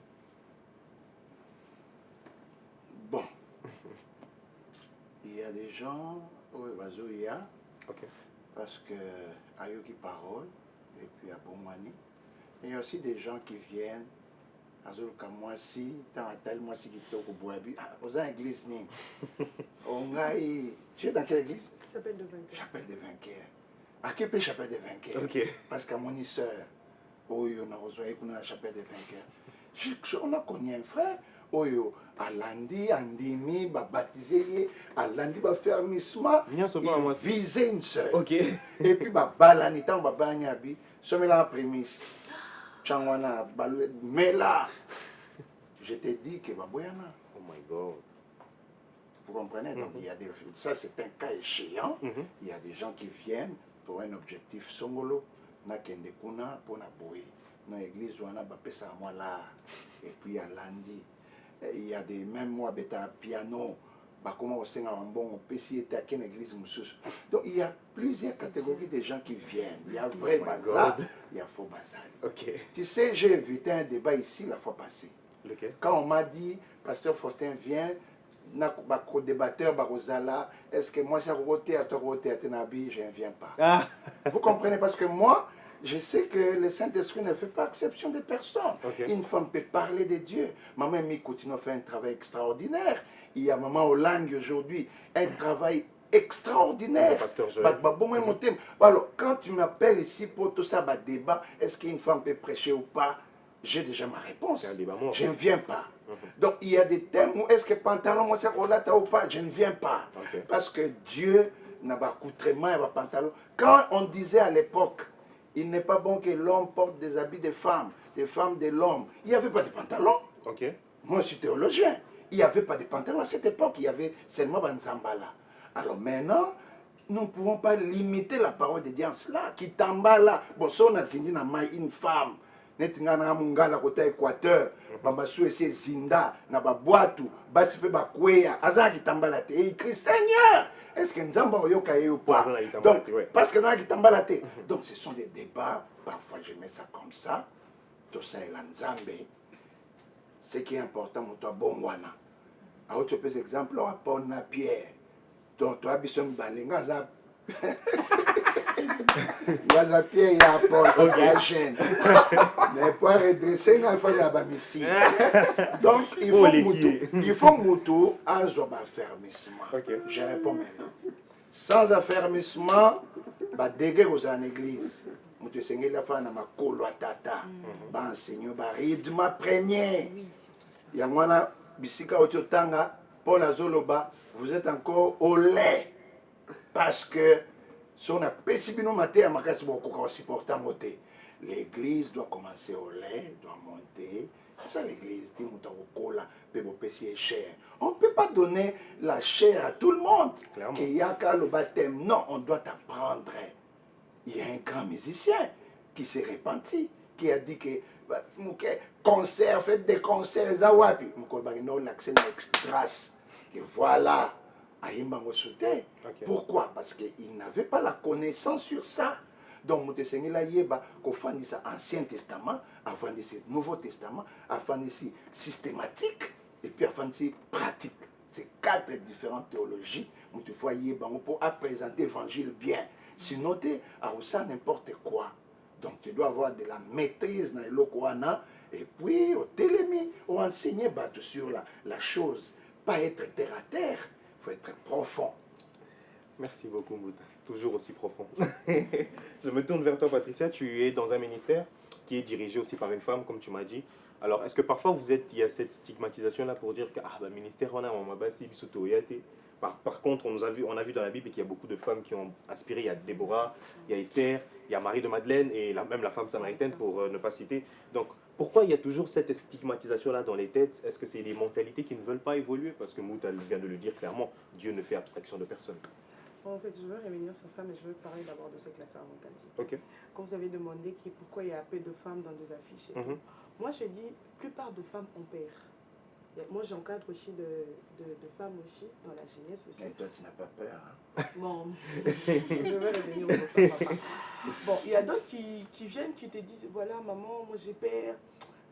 Bon. Il y a des gens, il y a, parce que Ayoki parole, et puis à Bomani, mais il y a aussi des gens qui viennent, comme moi si, dans un tel moi si qui toque au Boabi, aux églises, tu es dans quelle église? Chapelle de Vainqueur. Chapelle de Vainqueur. À quel pays Chapelle de Vainqueur? Parce qu'à mon soeur, on a reçu la Chapelle de Vainqueur. On a connu un frère, à Landi, Andimi, baptisé, à Landi, fermissement, il visait une soeur. Et puis, Balanitan, Babanyabi, je me la prémisse. Mais là, je t'ai dit que Baboyana. Oh my God. Vous comprenez? Donc, il y a des... Ça, c'est un cas échéant. Il y a des gens qui viennent pour un objectif songolo. Na kende kuna pour na boy. Dans l'église, on a bapé moi là. Et puis, à lundi. Il y a des... Même moi, bêta piano. comment on sait un bon PC est à quelle église moussous. Donc il y a plusieurs catégories de gens qui viennent. Il y a vrai bazar, il y a faux bazar. Ok. Tu sais, j'ai invité un débat ici la fois passée. Lequel? Quand on m'a dit, Pasteur Faustin vient, débatteur Barozala, est-ce que moi c'est roté à Tenabi, je ne viens pas. Ah. Vous comprenez? Parce que moi, je sais que le Saint-Esprit ne fait pas exception de personne. Okay. Une femme peut parler de Dieu. Maman Mikotino fait un travail extraordinaire. Il y a Maman Olangue aujourd'hui, un travail extraordinaire. Alors, quand tu m'appelles ici pour tout ça, débat, est-ce qu'une femme peut prêcher ou pas? J'ai déjà ma réponse. Je ne viens pas. Donc, il y a des thèmes où est-ce que pantalon, moi, c'est relata ou pas? Je ne viens pas. Okay. Parce que Dieu n'a pas accoutrement, il n'a pas pantalon. Quand on disait à l'époque, il n'est pas bon que l'homme porte des habits de femmes de l'homme, il n'y avait pas de pantalon. Okay. Moi, je suis théologien. Il n'y avait pas de pantalon à cette époque, il y avait seulement Banzambala. Alors maintenant, nous ne pouvons pas limiter la parole de Dieu en cela. Qui t'emballa, bon, si on a signé une femme, netingana mungala kota Équateur, bambasu ese zinda, na baboatu, basipe bakweya, azaki tambala te, écrit Seigneur, est-ce que Nzamba oyoka ou pas? Donc, parce que azaki tambala te. Donc, ce sont des débats, parfois je mets ça comme ça, tout ça est la Nzambe. Ce qui est important, c'est que bon wana. A autre exemple, on a Pona Pierre. Donc, tu as besoin de balinga, ça. Gaza Pierre, il y a Paul, parce qu'il y a gêne. Mais pour redresser, il faut y avoir ici. Donc, il faut Moutou à un affermissement. Je réponds maintenant. Sans affermissement, bah déguer aux en église. Moutou Seigneur la femme ma colo à tata. Bah Seigneur, bah rythme premier. Il y a moi bisika ototanga, Paul Azoloba, vous êtes encore au lait. Parce que si on a pécibino maté à ma casse beaucoup supportant monter. L'église doit commencer au lait, doit monter. C'est ça l'église, dit Moutarokola, est cher. On ne peut pas donner la chair à tout le monde. Qu'il y a qu'à le baptême. Non, on doit apprendre. Il y a un grand musicien qui s'est repenti, qui a dit que concert, faites des concerts, Zawapi. Non, l'accès extras. Et voilà. Pourquoi? Parce qu'il n'avait pas la connaissance sur ça. Donc, Moutesengela Yeba, qu'on fait ça Ancien Testament, avant de Nouveau Testament, avant de systématique, et puis avant de pratique. C'est 4 différentes théologies. Moutefua Yeba, pour présenter l'évangile bien. Sinon, tu as ça n'importe quoi. Donc, tu dois avoir de la maîtrise dans le Lokoana, et puis, au télémi, ou enseigner sur la chose. Pas être terre à terre. Il faut être profond. Merci beaucoup, Mouta. Toujours aussi profond. Je me tourne vers toi, Patricia. Tu es dans un ministère qui est dirigé aussi par une femme, comme tu m'as dit. Alors, est-ce que parfois il y a cette stigmatisation-là pour dire que le ministère, on a basé par contre, on a vu dans la Bible qu'il y a beaucoup de femmes qui ont aspiré. Il y a Déborah, il y a Esther, il y a Marie de Madeleine et même la femme samaritaine, pour ne pas citer. Donc, pourquoi il y a toujours cette stigmatisation-là dans les têtes? Est-ce que c'est des mentalités qui ne veulent pas évoluer? Parce que Mouta vient de le dire clairement, Dieu ne fait abstraction de personne. En fait, je veux revenir sur ça, mais je veux parler d'abord de cette classe mentalité. Okay. Quand vous avez demandé pourquoi il y a peu de femmes dans des affiches, moi je dis, la plupart de femmes ont peur. Moi j'encadre aussi de femmes aussi, dans la jeunesse aussi. Et toi tu n'as pas peur, hein? Bon, je vais revenir sur ça, papa. Bon, il y a d'autres qui viennent, qui te disent, voilà maman, moi j'ai peur,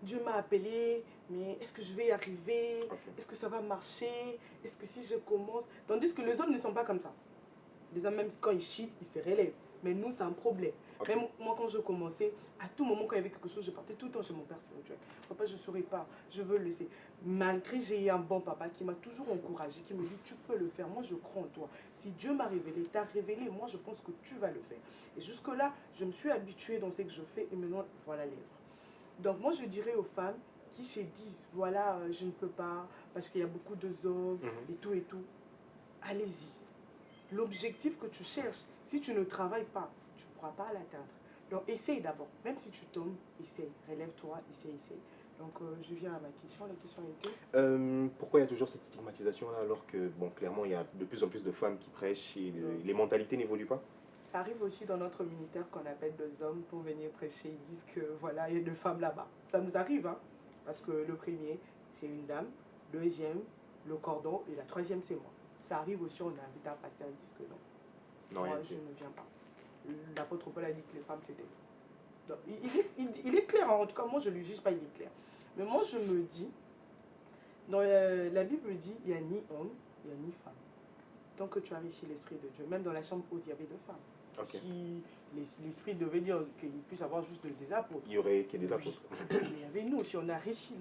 Dieu m'a appelé, mais est-ce que je vais y arriver? Est-ce que ça va marcher? Est-ce que si je commence... Tandis que les hommes ne sont pas comme ça. Les hommes, même quand ils cheatent, ils se relèvent. Mais nous, c'est un problème. Même moi, quand je commençais, à tout moment, quand il y avait quelque chose, je partais tout le temps chez mon père spirituel. Papa, je ne saurais pas, je veux le laisser. Malgré j'ai eu un bon papa qui m'a toujours encouragé, qui me dit, tu peux le faire, moi je crois en toi. Si Dieu m'a révélé, t'a révélé, moi je pense que tu vas le faire. Et jusque-là, je me suis habituée dans ce que je fais et maintenant, voilà l'œuvre. Donc moi, je dirais aux femmes qui se disent, voilà, je ne peux pas, parce qu'il y a beaucoup de hommes et tout, allez-y. L'objectif que tu cherches, si tu ne travailles pas, tu ne pourras pas l'atteindre. Donc, essaye d'abord. Même si tu tombes, essaye. Relève-toi, essaye. Donc, je viens à ma question. La question était... pourquoi il y a toujours cette stigmatisation-là, alors que, bon, clairement, il y a de plus en plus de femmes qui prêchent et les mentalités n'évoluent pas? Ça arrive aussi dans notre ministère qu'on appelle deux hommes pour venir prêcher. Ils disent que, voilà, il y a deux femmes là-bas. Ça nous arrive, hein. Parce que le premier, c'est une dame. Le deuxième, le cordon. Et la troisième, c'est moi. ça arrive aussi, on est invité à passer, ils disent que non. Non, Moi, rien je dit. ne viens pas. L'apôtre Paul a dit que les femmes, c'était... Il est clair, en tout cas, moi, je ne le juge pas, il est clair. Mais moi, je me dis, dans la Bible dit, il n'y a ni homme, il n'y a ni femme. Tant que tu as réussi l'Esprit de Dieu, même dans la chambre haute, il y avait 2 femmes. Ok. Si l'Esprit devait dire qu'il puisse avoir juste des apôtres. Il y aurait que des Oui. apôtres. Mais il y avait nous aussi, on a réussi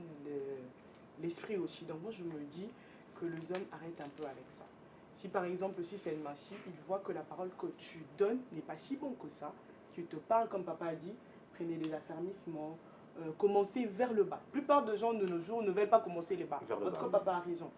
l'Esprit aussi. Donc moi, je me dis que les hommes arrêtent un peu avec ça. Si par exemple, si c'est une massif, ils voient que la parole que tu donnes n'est pas si bon que ça, tu te parles comme papa a dit, prenez des affermissements, commencez vers le bas. La plupart des gens de nos jours ne veulent pas commencer les bas. Vers le Votre bas. papa a raison.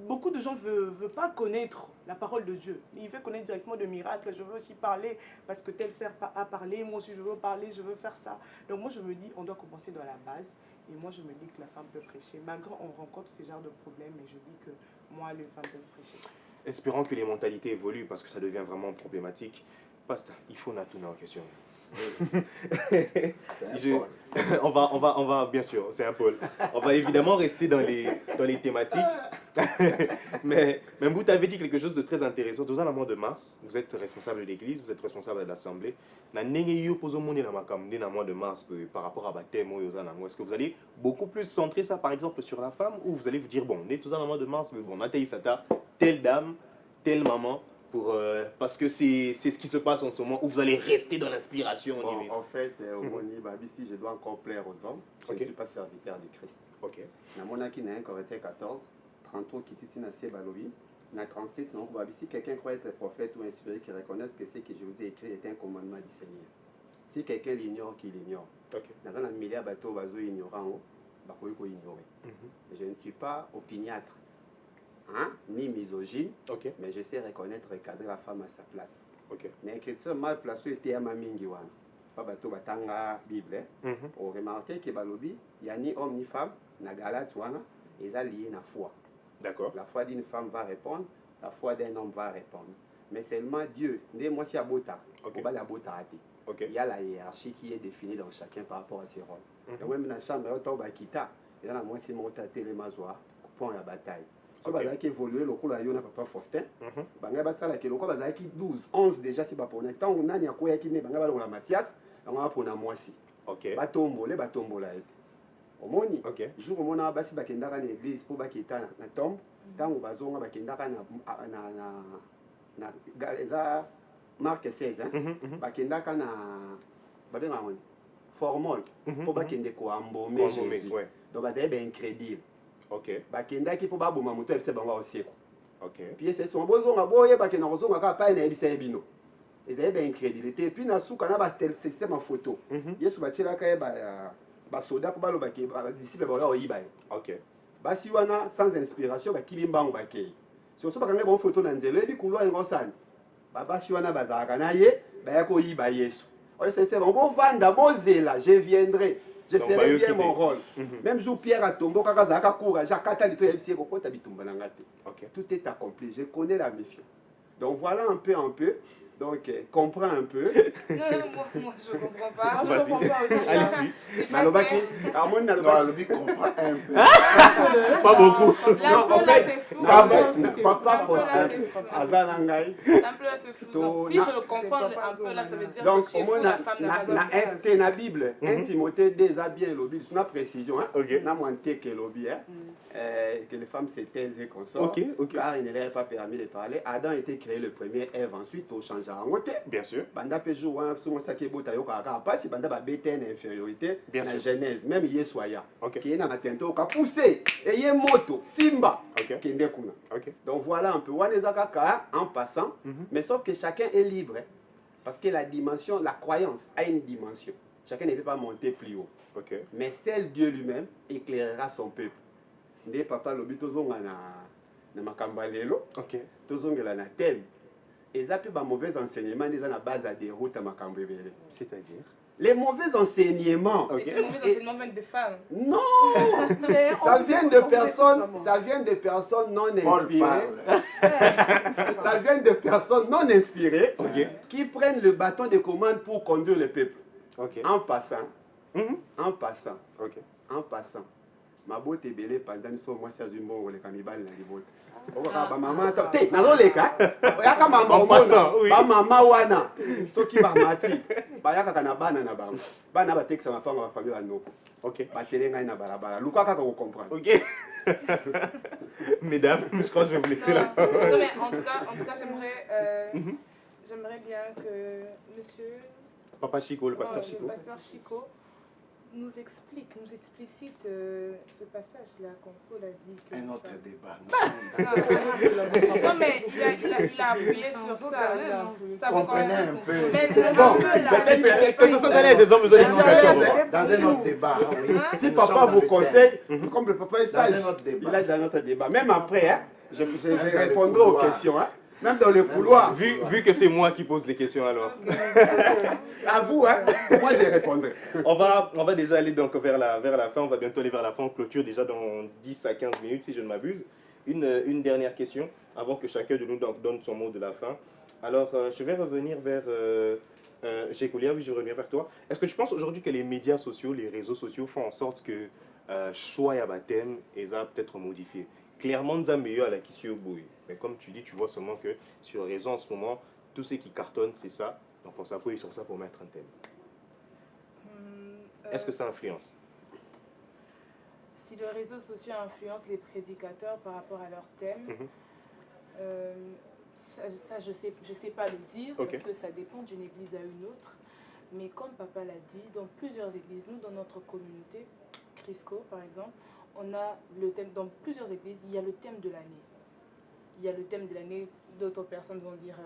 Beaucoup de gens ne veulent pas connaître la parole de Dieu. Ils veulent connaître directement de miracles. Je veux aussi parler parce que tel sert à parler. Moi aussi, je veux parler, je veux faire ça. Donc moi, je me dis, on doit commencer dans la base. Et moi, je me dis que la femme peut prêcher. Malgré on rencontre ce genre de problèmes, mais je dis que moi, les femmes peuvent prêcher. Espérons que les mentalités évoluent parce que ça devient vraiment problématique. Pasteur, il faut nous en question. On va, bien sûr, c'est un pôle. On va évidemment rester dans les thématiques. mais vous avez dit quelque chose de très intéressant. Dans le mois de mars, vous êtes responsable de l'église, vous êtes responsable de l'assemblée. Dans le mois de mars, par rapport à baptême, est-ce que vous allez beaucoup plus centrer ça, par exemple, sur la femme, ou vous allez vous dire, bon, on est tous dans le mois de mars, mais bon, telle dame, telle maman, parce que c'est ce qui se passe en ce moment, où vous allez rester dans l'inspiration. Bon, en fait, au Moni, si je dois encore plaire aux hommes, je ne suis pas serviteur de Christ. Ok. Na monaki na 1 Corinthiens 14, 33 qui titi na Balobi, na 37, donc si quelqu'un croit être prophète ou inspiré qui reconnaisse que ce que je vous ai écrit est un commandement du Seigneur. Si quelqu'un l'ignore, qu'il l'ignore. Dans un milliard de bateaux, ignorant, ignorer. Je ne suis pas opiniâtre, hein, ni misogyne, mais je sais reconnaître et cadrer la femme à sa place. L'écriture mal placée était à ma mingiwan. Pas bateau batanga Bible. On remarque que Balobi, il n'y a ni homme ni femme, na Galate wana, ils sont liés na foi. D'accord. La foi d'une femme va répondre, la foi d'un homme va répondre. Mais seulement Dieu, moi si à bota, la bota raté. Il y a la hiérarchie qui est définie dans chacun par rapport à ses rôles. Et même dans la chambre, il y a la moitié monta télémazoa, pour la bataille. So bazala qui évoluer le coup là yo na papa Faustin banga basala ke loko bazala ki 12 11 déjà si ba pona tant on nani akoya ki ne banga ba la Mathias banga pona mwasi batombola ete omoni jour omona basi bakendaka na église pour bakita na tombe tango bazonga bakendaka na eza Marc 16 bakendaka na babenga ngoni formol pour bakende ko ambomé Jésus donc bazala incrédible. Bakendaki po baboma moto ebise bango osieko. Puis c'est son bozonga boye bakena kozonga ka pa na ebise ebino. Ezali ba incrédulité puis na suka na ba tel système en photo. Yesu bachela ka ba soda po baloba ke ba disciple ba oyiba. Basi wana sans inspiration ba kibimbango bakei. So bakanga ba photo na nzelo ebi kulwa ngosani. Basi wana bazaka na ye ba ya ko yiba Yesu. Oyo c'est bon vanda bozela je viendrai. Je ferai bien mon rôle. Même jour Pierre a tombé, tout est accompli. Je connais la mission. Donc voilà un peu. Donc comprends un peu. Moi je comprends pas. Moi, je comprends pas aussi. Allez-y. Nalobi comprend un peu. Pas beaucoup. Non, en fait, papa Faustin, Azanangai. Si je le comprends un peu là, ça veut dire donc, que chez vous, la femme n'a pas de c'est la Bible. 1 Timothée 2 a bien lobby. C'est une précision. N'a monté que lobby. Que les femmes se taisent et consortent. Car il ne leur est pas permis de parler. Adam était créé le premier, Ève ensuite au changement. Bien sûr. Banda peut jouer sur ça qui est beau taillot car pas si banda va bêter une infériorité la Genèse même Yesoya qui est dans la tento ka pousser et yé moto simba qui est kuna. Donc voilà un peu wanezaka en passant mais sauf que chacun est libre parce que la dimension la croyance a une dimension. Chacun ne peut pas monter plus haut. Mais seul Dieu lui-même éclairera son peuple. Ndé papa lobito zonga na makamba lelo. Tozongela na thème. Et ça peut mauvais enseignements, ils ont la base à des routes à Macambébélé. C'est-à-dire les mauvais enseignements. Et ces mauvais enseignements viennent des femmes. Non, ça vient de personnes non inspirées. Ça vient de personnes non inspirées qui prennent le bâton de commande pour conduire le peuple. En passant, ma botte est belle pendant ce mois, c'est une bonne le cannibale dans les bottes. Maman, te, nazoleka. Yaka mama En passant, oui. Mama wana. Soki ba mati. Ba yaka kana bana na bango. Bana ba tekisa mapanga ba famille banoko. Ok. Ba telenga na barabara. Luka kaka ko comprendre. Ok. Mesdames, je crois que je vais vous laisser là. Non, mais en tout cas j'aimerais bien que monsieur... Papa Chico, le pasteur Le Chico. pasteur Chico nous explicite ce passage-là, quand Paul a dit que... Un autre débat. Non, mais il a appuyé sur ça. Ça vous Comprenez un peu. Mais Bon, Que ce sont des hommes besoin d'explication. Dans un autre débat, oui. Si Nous papa sommes vous dans le conseille, comme le papa est Dans sage, un autre débat. il est dans notre débat. Même après, hein, je dans le répondrai aux couloir. questions. Hein. Même dans le couloir. Vu que c'est moi qui pose les questions alors. À vous, hein. Moi je répondrai. On va déjà aller donc vers la fin. On va bientôt aller vers la fin. On clôture déjà dans 10 à 15 minutes si je ne m'abuse. Une dernière question avant que chacun de nous donc donne son mot de la fin. Alors je vais revenir vers Gécolia, oui je reviens vers toi. Est-ce que tu penses aujourd'hui que les médias sociaux, les réseaux sociaux font en sorte que choix à baptême et ça peut-être modifié? Clairement, nous avons meilleur à la question bouille. Mais comme tu dis, tu vois seulement que sur les réseaux en ce moment, tout ce qui cartonne, c'est ça. Donc on s'appuie sur ça pour mettre un thème. Est-ce que ça influence? Si les réseaux sociaux influencent les prédicateurs par rapport à leur thème, ça je sais pas le dire, Ok. parce que ça dépend d'une église à une autre. Mais comme papa l'a dit, dans plusieurs églises, nous dans notre communauté, Crisco par exemple, on a le thème, dans plusieurs églises, il y a le thème de l'année. Il y a le thème de l'année, d'autres personnes vont dire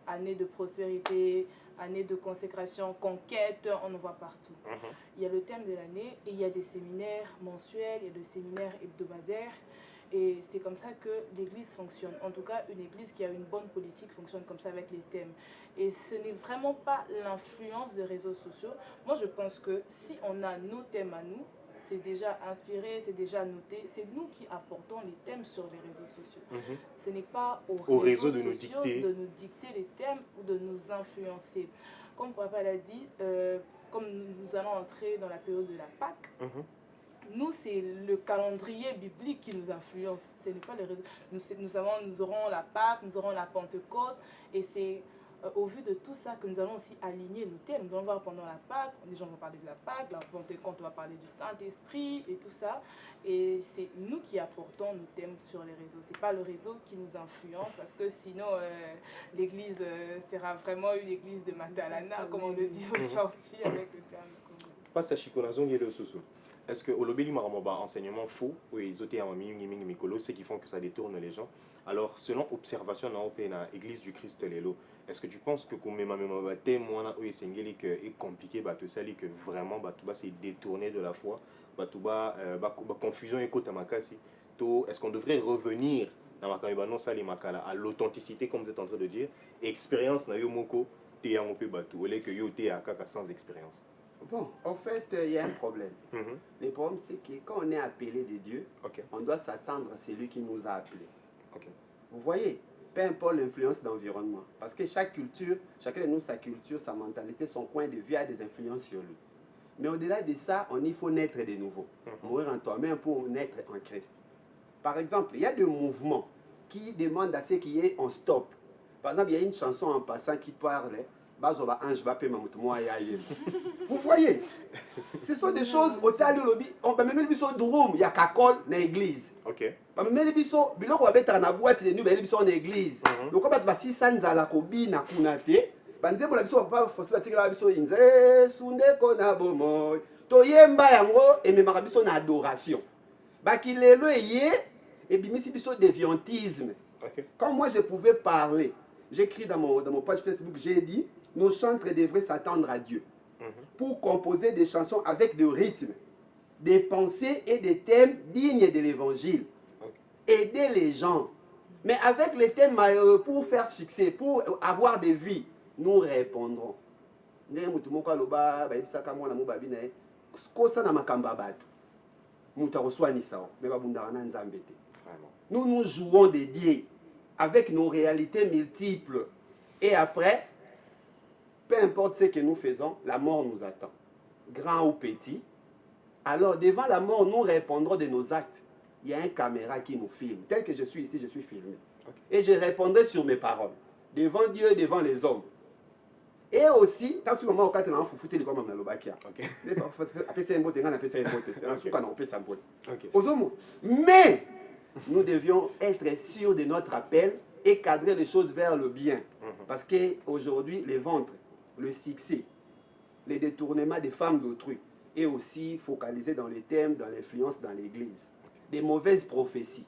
année de prospérité, année de consécration, conquête, on en voit partout. Il y a le thème de l'année et il y a des séminaires mensuels, il y a des séminaires hebdomadaires. Et c'est comme ça que l'église fonctionne. En tout cas, une église qui a une bonne politique fonctionne comme ça avec les thèmes. Et ce n'est vraiment pas l'influence des réseaux sociaux. Moi, je pense que si on a nos thèmes à nous, c'est déjà inspiré, c'est déjà noté. C'est nous qui apportons les thèmes sur les réseaux sociaux. Ce n'est pas aux réseaux de nous sociaux dicter. de nous dicter les thèmes ou de nous influencer. Comme papa l'a dit, comme nous allons entrer dans la période de la Pâque, nous, c'est le calendrier biblique qui nous influence. Ce n'est pas les réseaux. Nous aurons la Pâque, nous aurons la Pentecôte. Et c'est au vu de tout ça que nous allons aussi aligner nos thèmes. Nous allons voir pendant la Pâque, les gens vont parler de la Pâque, la Pentecôte, on va parler du Saint-Esprit et tout ça. Et c'est nous qui apportons nos thèmes sur les réseaux. Ce n'est pas le réseau qui nous influence, parce que sinon, l'église sera vraiment une église de Matalana, comme on le dit aujourd'hui avec le terme. Pasteur Chico, nous avons le sous. Est-ce que au lobby du Maramoba, enseignement faux, ou ils ont été en mikolo, ce qui font que ça détourne les gens? Alors, selon observation dans l'église du Christ Lélo, est-ce que tu penses que comme même témoin est compliqué, tout ça, que vraiment c'est détourné de la foi, confusion et est-ce qu'on devrait revenir dans à l'authenticité, comme vous êtes en train de dire, expérience na yo moko te yangope batu, au lieu que yo te akaka sans expérience? Bon, en fait, il y a un problème. Le problème, c'est que quand on est appelé de Dieu, on doit s'attendre à celui qui nous a appelés. Vous voyez, peu importe l'influence d'environnement. Parce que chaque culture, chacun de nous, sa culture, sa mentalité, son point de vue a des influences sur lui. Mais au-delà de ça, il faut naître de nouveau. Mourir en toi-même pour naître en Christ. Par exemple, il y a des mouvements qui demandent à ce qu'il y ait un stop. Par exemple, il y a une chanson en passant qui parle... Vous voyez, ce sont des choses au tas de lobby. On peut même le biso drum, il y a kakol dans l'église. On peut même le biso, biloko va mettre na boîte de nous, ben le biso en église. Donc quand va si sanza la kobi na kunate, bande mo la biso pas forcément tika la biso inze sunde kona bomo. To yemba yango et même la biso na adoration. Ba ki lelo yé et bimisi biso déviantisme. Quand moi je pouvais parler, j'écris dans mon page Facebook, j'ai dit nos chantres devraient s'attendre à Dieu pour composer des chansons avec des rythmes, des pensées et des thèmes dignes de l'évangile. Aider les gens. Mais avec les thèmes pour faire succès, pour avoir des vies, nous répondrons. Nous nous jouons des dieux avec nos réalités multiples. Et après, peu importe ce que nous faisons, la mort nous attend. Grand ou petit. Alors, devant la mort, nous répondrons de nos actes. il y a un caméra qui nous filme. Tel que je suis ici, je suis filmé. Et je répondrai sur mes paroles, devant Dieu, devant les hommes. Et aussi, tant que moment, quand tu as foutu comme on a le bac, mais nous devions être sûrs de notre appel et cadrer les choses vers le bien. Parce qu'aujourd'hui, les ventres, le succès, les détournements des femmes d'autrui, et aussi focalisé dans les thèmes, dans l'influence dans l'Église. Des mauvaises prophéties.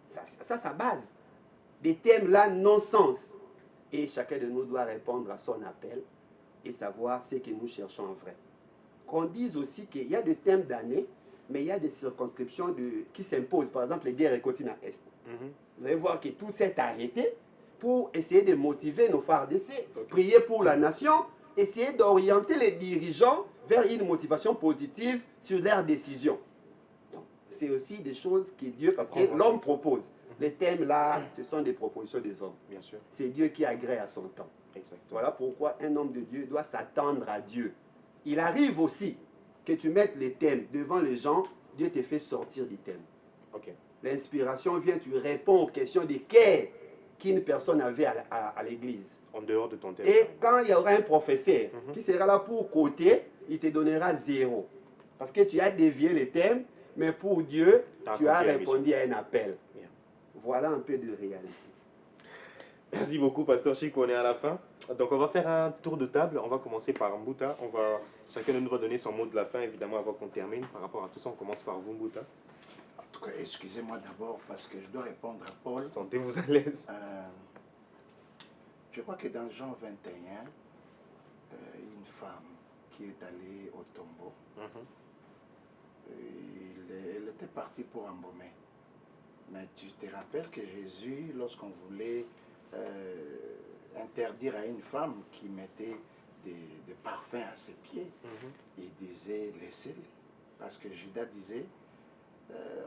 Ça base. Des thèmes là, non-sens. Et chacun de nous doit répondre à son appel et savoir ce que nous cherchons en vrai. Qu'on dise aussi qu'il y a des thèmes d'année, mais il y a des circonscriptions qui s'imposent. Par exemple, les guerres continent à Est. Vous allez voir que tout s'est arrêté pour essayer de motiver nos FARDC, prier pour la nation, essayer d'orienter les dirigeants vers une motivation positive sur leurs décisions. C'est aussi des choses que Dieu, parce que l'homme propose. Les thèmes là, ce sont des propositions des hommes. Bien sûr. C'est Dieu qui agrée à son temps. Exactement. Voilà pourquoi un homme de Dieu doit s'attendre à Dieu. Il arrive aussi que tu mettes les thèmes devant les gens, Dieu te fait sortir du thème. Ok. L'inspiration vient, tu réponds aux questions des quais qu'une personne avait à l'église. En dehors de ton thème. Et quand il y aura un professeur qui sera là pour côté, il te donnera 0. Parce que tu as dévié les thèmes, mais pour Dieu, tu as répondu à un appel. Bien. Voilà un peu de réalité. Merci beaucoup, Pasteur Chic. On est à la fin. Donc, on va faire un tour de table. On va commencer par Mbouta. Chacun de nous va donner son mot de la fin, évidemment, avant qu'on termine. Par rapport à tout ça, on commence par vous, Mbouta. En tout cas, excusez-moi d'abord parce que je dois répondre à Paul. Sentez-vous à l'aise. Je crois que dans Jean 21, une femme qui est allée au tombeau, elle était partie pour embaumer. Mais tu te rappelles que Jésus, lorsqu'on voulait interdire à une femme qui mettait des parfums à ses pieds, il disait laissez-le. Parce que Judas disait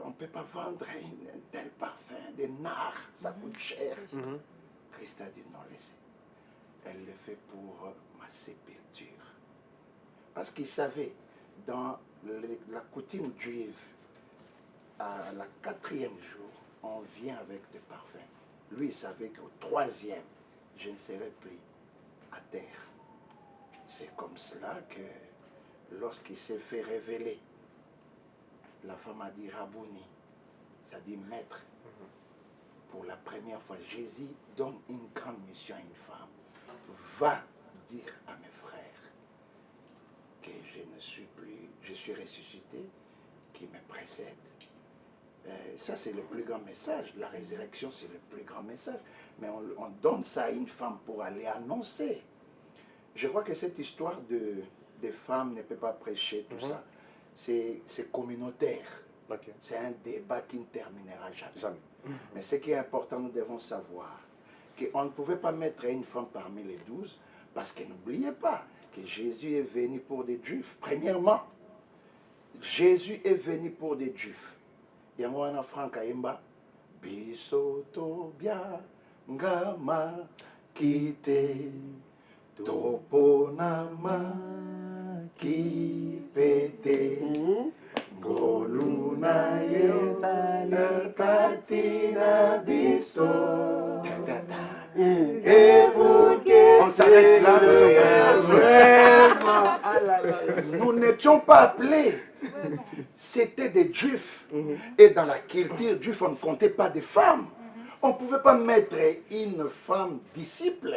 on ne peut pas vendre un tel parfum, des nards, ça coûte cher. Christ a dit non, laissez. Elle le fait pour ma sépulture. Parce qu'il savait, dans la coutume juive, à la 4e jour, on vient avec des parfums. Lui, il savait qu'au 3e, je ne serai plus à terre. C'est comme cela que lorsqu'il s'est fait révéler, la femme a dit Rabouni, ça dit maître. Pour la première fois, Jésus donne une grande mission à une femme. Va dire à mes frères que je ne suis plus, je suis ressuscité, qui me précède. Ça, c'est le plus grand message. La résurrection, c'est le plus grand message. Mais on donne ça à une femme pour aller annoncer. Je crois que cette histoire des femmes ne peut pas prêcher tout ça. C'est communautaire. Okay. C'est un débat qui ne terminera jamais. Mais ce qui est important, nous devons savoir qu'on ne pouvait pas mettre une femme parmi les 12 parce que n'oubliez pas que Jésus est venu pour des Juifs. Premièrement, Jésus est venu pour des Juifs. Il y a moi en Franck Aimba. Bisoto bia ngama kite toponama ki pete goluna ye katina biso. On s'arrête là. Nous n'étions pas appelés. C'était des Juifs. Et dans la culture juive, on ne comptait pas des femmes. On ne pouvait pas mettre une femme disciple.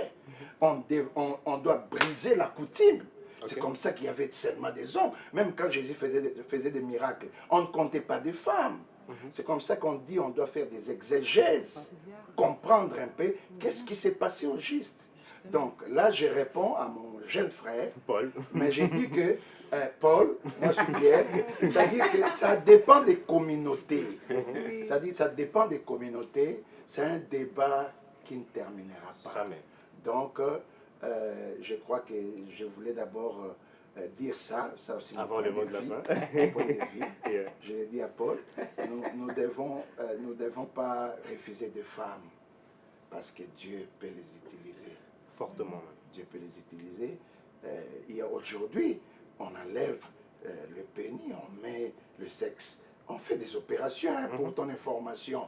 On doit briser la coutume. C'est comme ça qu'il y avait seulement des hommes. Même quand Jésus faisait des miracles, on ne comptait pas des femmes. C'est comme ça qu'on dit on doit faire des exégèses, comprendre un peu qu'est-ce qui s'est passé au juste. Donc là, je réponds à mon jeune frère, Paul. Mais j'ai dit que Paul, moi je suis Pierre, c'est-à-dire que ça dépend des communautés. C'est-à-dire ça dépend des communautés. C'est un débat qui ne terminera pas. Jamais. Donc, je crois que je voulais d'abord dire ça aussi. Avant le mot de la fin. Je l'ai dit à Paul, nous devons pas refuser des femmes parce que Dieu peut les utiliser. Fortement. Dieu peut les utiliser. Aujourd'hui, on enlève le pénis, on met le sexe On fait des opérations, hein, pour ton information.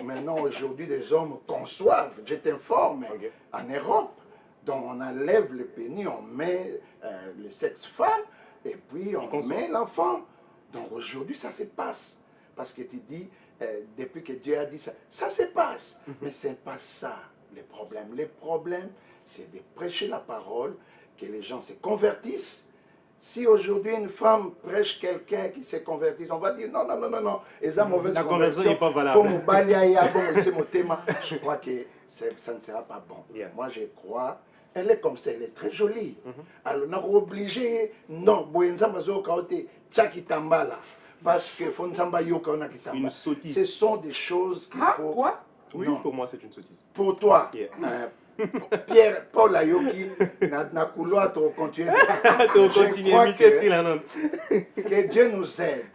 Maintenant, aujourd'hui, des hommes conçoivent, je t'informe, en Europe. Donc, on enlève le pénis, on met le sexe femme, et puis on met l'enfant. Donc, aujourd'hui, ça se passe. Parce que tu dis, depuis que Dieu a dit ça, ça se passe. Mais ce n'est pas ça le problème. Le problème, c'est de prêcher la parole, que les gens se convertissent. Si aujourd'hui une femme prêche quelqu'un qui se convertisse, on va dire non, non, non, non, non. Et ça, mauvaise la conversion n'est pas valable. Faut me balayer, bon, c'est mon thème. Je crois que ça ne sera pas bon. Moi, je crois, elle est comme ça, elle est très jolie. Alors, on a obligé, non, Boyenzamba zo kaote, tchakitambala. Parce que Fonsamba yoka on a kitamba. Une sottise. Ce sont des choses qu'il faut. Quoi? Oui, non. pour moi, c'est une sottise. Pour toi, Pierre, Paul Ayoki, na couloir, tu continues. Que Dieu nous aide.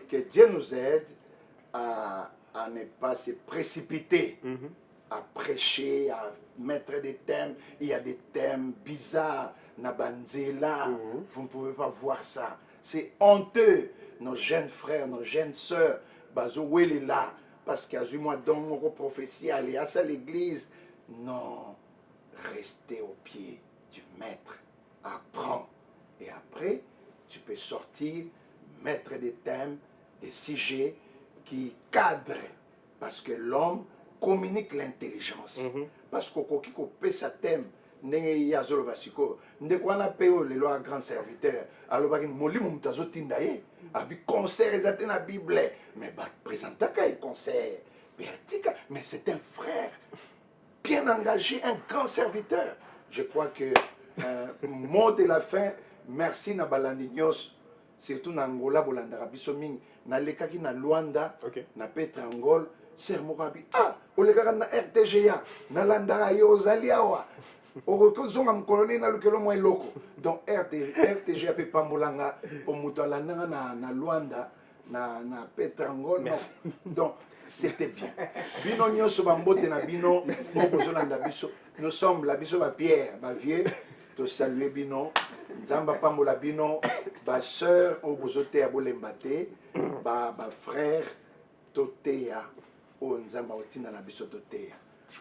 Que Dieu nous aide à ne pas se précipiter, à prêcher, à mettre des thèmes. Il y a des thèmes bizarres. Nabanzela, vous ne pouvez pas voir ça. C'est honteux. Nos jeunes frères, nos jeunes sœurs, Bazo là, parce qu'il y a eu moi dans mon prophétie, aller à ça l'église. Non, restez au pied du maître, apprends. Et après, tu peux sortir, mettre des thèmes, des sujets qui cadrent. Parce que l'homme communique l'intelligence. Parce qu'au peut sa thème, ndenge yazoloba siko ndeko wana pe o lelo a grand serviteur alobaki molimo mutazo tinda ye abi concert ezate na bible mais ba présentaka et concert bertika mais c'est un frère bien engagé, un grand serviteur. Je crois que mot de la fin, merci na balandi nyos surtout na Angola bolandaka biso mingi nalekaki na Luanda na Petrangol ser mokabi olekaka na RTGA nalandaka yo ozali awa okozonga mkoloni na lukelo mwa eloko donc RTGA pe pambolanga po moto alandanga na Luanda na Petrangol donc c'était bien bino nyonso bambote na bino mokozolanda biso nous sommes la biso ba Pierre ba vieux to saluer bino nzamba pambola bino ba sœur o bozote ya bolemba te ba frère toteya o nzamba otinda na biso toteya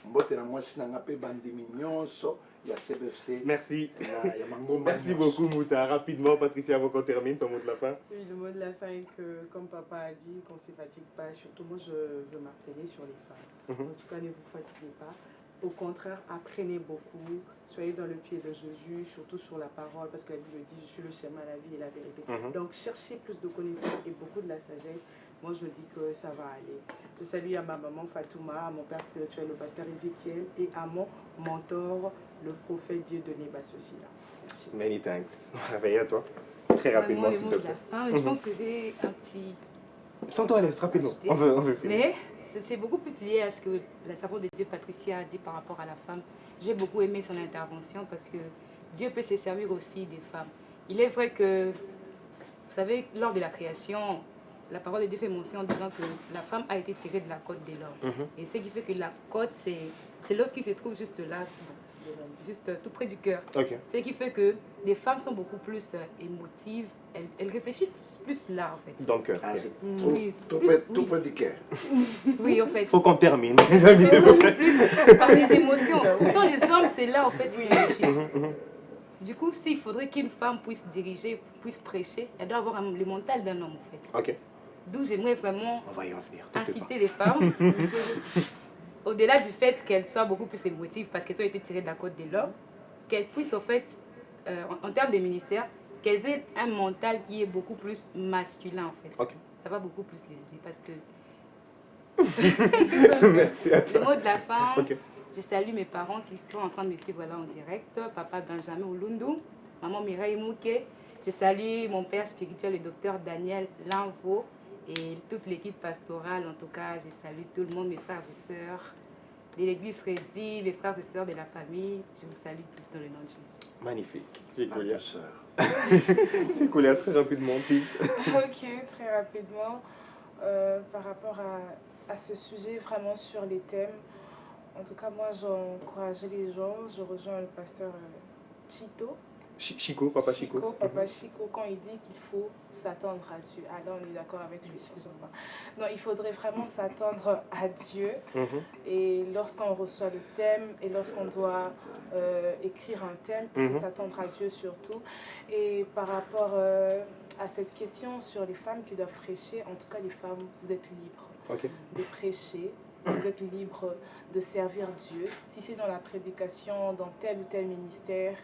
mbote na mwasi nanga pe bandimi nyonso ya CBFC. Merci. Merci beaucoup Mouta. Rapidement, Patricia, avant qu'on termine, ton mot de la fin. Oui, le mot de la fin est que, comme papa a dit, qu'on ne se fatigue pas. Surtout moi, je veux marteler sur les femmes. En tout cas, ne vous fatiguez pas. Au contraire, apprenez beaucoup. Soyez dans le pied de Jésus, surtout sur la parole, parce que la Bible dit, je suis le chemin, la vie et la vérité. Donc, cherchez plus de connaissances et beaucoup de la sagesse. Moi, je dis que ça va aller. Je salue à ma maman Fatouma, à mon père spirituel, le pasteur Ézéchiel, et à mon mentor, le prophète Dieudonné Bassosila. Merci. Many thanks. Réveille à toi. Très rapidement, s'il te plaît. Je pense que j'ai un petit... Sens-toi à l'aise, rapidement. On veut finir. Mais c'est beaucoup plus lié à ce que la servante de Dieu, Patricia, a dit par rapport à la femme. J'ai beaucoup aimé son intervention parce que Dieu peut se servir aussi des femmes. Il est vrai que, vous savez, lors de la création, la parole de Dieu fait mention en disant que la femme a été tirée de la côte de l'homme. Et ce qui fait que la côte, c'est lorsqu'il se trouve juste là, juste tout près du cœur. Ce qui fait que les femmes sont beaucoup plus émotives, elles réfléchissent plus là en fait. Donc, tout près du cœur. Oui, en fait. Il faut qu'on termine. Plus par les émotions. Pourtant, les hommes, c'est là en fait qui réfléchissent. Du coup, s'il faudrait qu'une femme puisse diriger, puisse prêcher, elle doit avoir le mental d'un homme en fait. D'où j'aimerais vraiment inciter les femmes, au-delà du fait qu'elles soient beaucoup plus émotives parce qu'elles ont été tirées de la côte de l'homme, qu'elles puissent en fait, en termes de ministère, qu'elles aient un mental qui est beaucoup plus masculin en fait. Ça va beaucoup plus les aider parce que... Merci à toi. Le mot de la fin, je salue mes parents qui sont en train de me suivre là en direct, papa Benjamin Olundu, maman Mireille Mouké. Je salue mon père spirituel, le docteur Daniel Lanvo, et toute l'équipe pastorale. En tout cas, je salue tout le monde, mes frères et sœurs de l'église Rési, mes frères et sœurs de la famille. Je vous salue tous dans le nom de Jésus. Magnifique. J'ai coulé très rapidement, please. Ok, très rapidement. Par rapport à ce sujet, vraiment sur les thèmes, en tout cas, moi, j'encourage les gens. Je rejoins le pasteur Chito Chico, Papa Chico. Papa Chico, quand il dit qu'il faut s'attendre à Dieu. Alors on est d'accord avec lui sur ce point. Non, il faudrait vraiment s'attendre à Dieu. Et lorsqu'on reçoit le thème et lorsqu'on doit écrire un thème, il faut s'attendre à Dieu surtout. Et par rapport à cette question sur les femmes qui doivent prêcher, en tout cas les femmes, vous êtes libres de prêcher. Vous êtes libres de servir Dieu. Si c'est dans la prédication, dans tel ou tel ministère,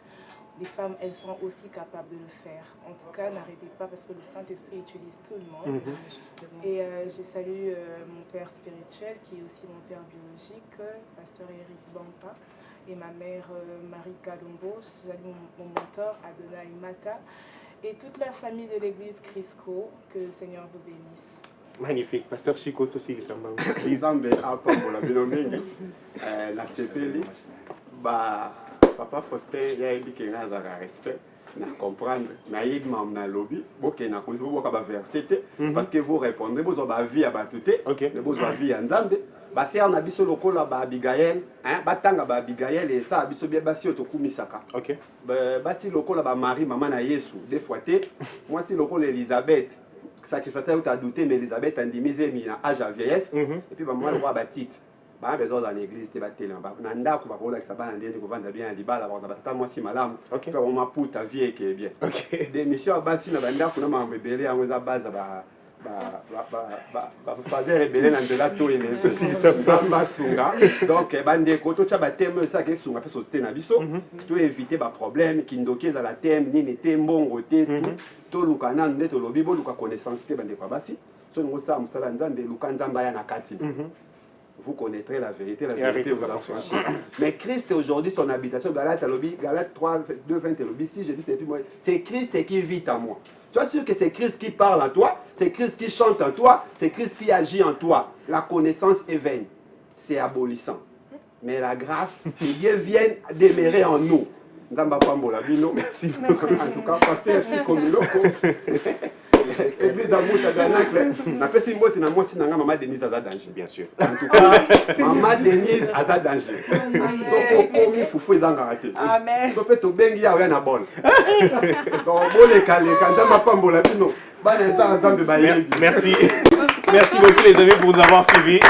les femmes, elles sont aussi capables de le faire. En tout cas, n'arrêtez pas parce que le Saint-Esprit utilise tout le monde. Et je salue mon père spirituel qui est aussi mon père biologique, pasteur Eric Bampa, et ma mère Marie Kalombo. Je salue mon mentor Adonai Mata et toute la famille de l'église Crisco. Que le Seigneur vous bénisse. Magnifique. Pasteur Chico, aussi, il s'en va. Nzambe apambola bino mingi nasepeli papa Faustin yayebi ke nga azalaka respect na comprendre nayebi mamu na lobi bokenda kozwa boboka baverse te parce que vous répondrez bozwa bavi ya bato te me bozwa vi ya Nzambe basere na biso lokola baabigael batanga baabigael esala biso bie basi oyo tokumisaka basi lokola bamari mama na Yesu des fois te mwasi lokola Elisabeth sacrificateur où tu as douté, mais Elisabeth a indimisé, mais il a âge à vieillesse. Et puis, moi, le roi Baptiste, il a besoin dans l'église, il a besoin dans moi si madame, on m'a pour ta vie qui est bien. Des missions à base, il a m'a rebellé à la base, fazer rebelle dans de la toile donc bande koto cha bateme ça que sunga pe société na biso to éviter ba problème ki ndoki za la thème ni nete mbongo te to lukana nde to lobi bo luka connaissance te bande kwa basi so ngosa musala nzambe luka nzamba ya na kati vous connaîtrez la vérité vous affranchira. Mais Christ aujourd'hui son habitation Galate 3:2-20 lobi si je dis c'est Christ qui vit en moi. Sois sûr que c'est Christ qui parle en toi, c'est Christ qui chante en toi, c'est Christ qui agit en toi. La connaissance est vaine, c'est abolissant. Mais la grâce, Dieu vient demeurer en nous. Nzamba Pambola Bino, merci beaucoup. En tout cas, pasteur Chico Miloko. Église d'amour tabernacle. Na pesi mbote na mwasi na nga Maman Denise aza danger. Bien sûr. En tout cas, Maman Denise aza danger. Soko komi fufu ezanga raté. Amen. Sope to bengi ya na bol. Donc boleka leka Nzamba Pambola Bino. Merci. Merci beaucoup les amis pour nous avoir suivis.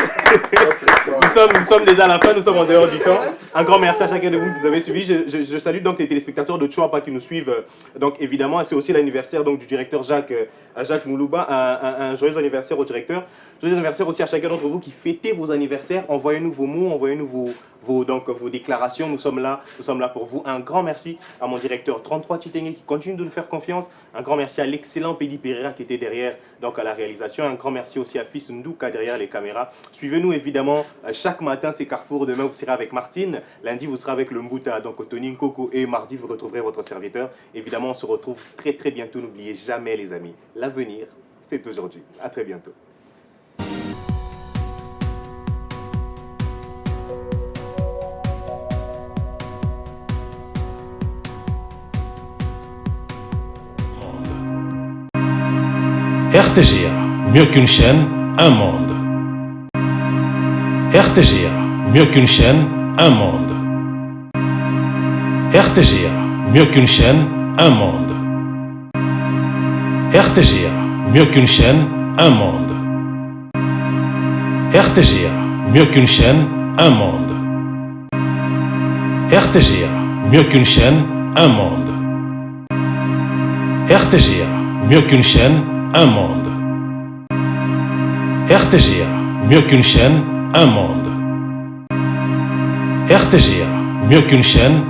Nous sommes déjà à la fin, nous sommes en dehors du temps. Un grand merci à chacun de vous qui nous avez suivis. Je salue donc les téléspectateurs de Chouapa qui nous suivent. Donc évidemment, c'est aussi l'anniversaire du directeur Jacques Moulouba. Un joyeux anniversaire au directeur. Joyeux anniversaire aussi à chacun d'entre vous qui fêtez vos anniversaires. Envoyez-nous vos mots, envoyez-nous vos déclarations. Nous sommes là pour vous. Un grand merci à mon directeur 33 Chitenge qui continue de nous faire confiance. Un grand merci à l'excellent Pédi Pereira qui était derrière donc à la réalisation. Un grand merci aussi à Fils Ndouka derrière les caméras. Suivez-nous évidemment chaque matin, c'est Carrefour. Demain vous serez avec Martine. Lundi vous serez avec le Mbouta, donc Tony Nkoko. Et mardi vous retrouverez votre serviteur. Évidemment on se retrouve très très bientôt. N'oubliez jamais les amis, l'avenir c'est aujourd'hui. À très bientôt. RTGA, mieux qu'une chaîne, un monde. RTGA, mieux qu'une chaîne, un monde. RTGA, mieux qu'une chaîne, un monde. RTGA, mieux qu'une chaîne, un monde. RTGA, mieux qu'une chaîne, un monde. RTGA, mieux qu'une chaîne, un monde. RTGA, mieux qu'une chaîne, un monde. RTGA, mieux qu'une chaîne, un monde. RTGA, mieux qu'une chaîne,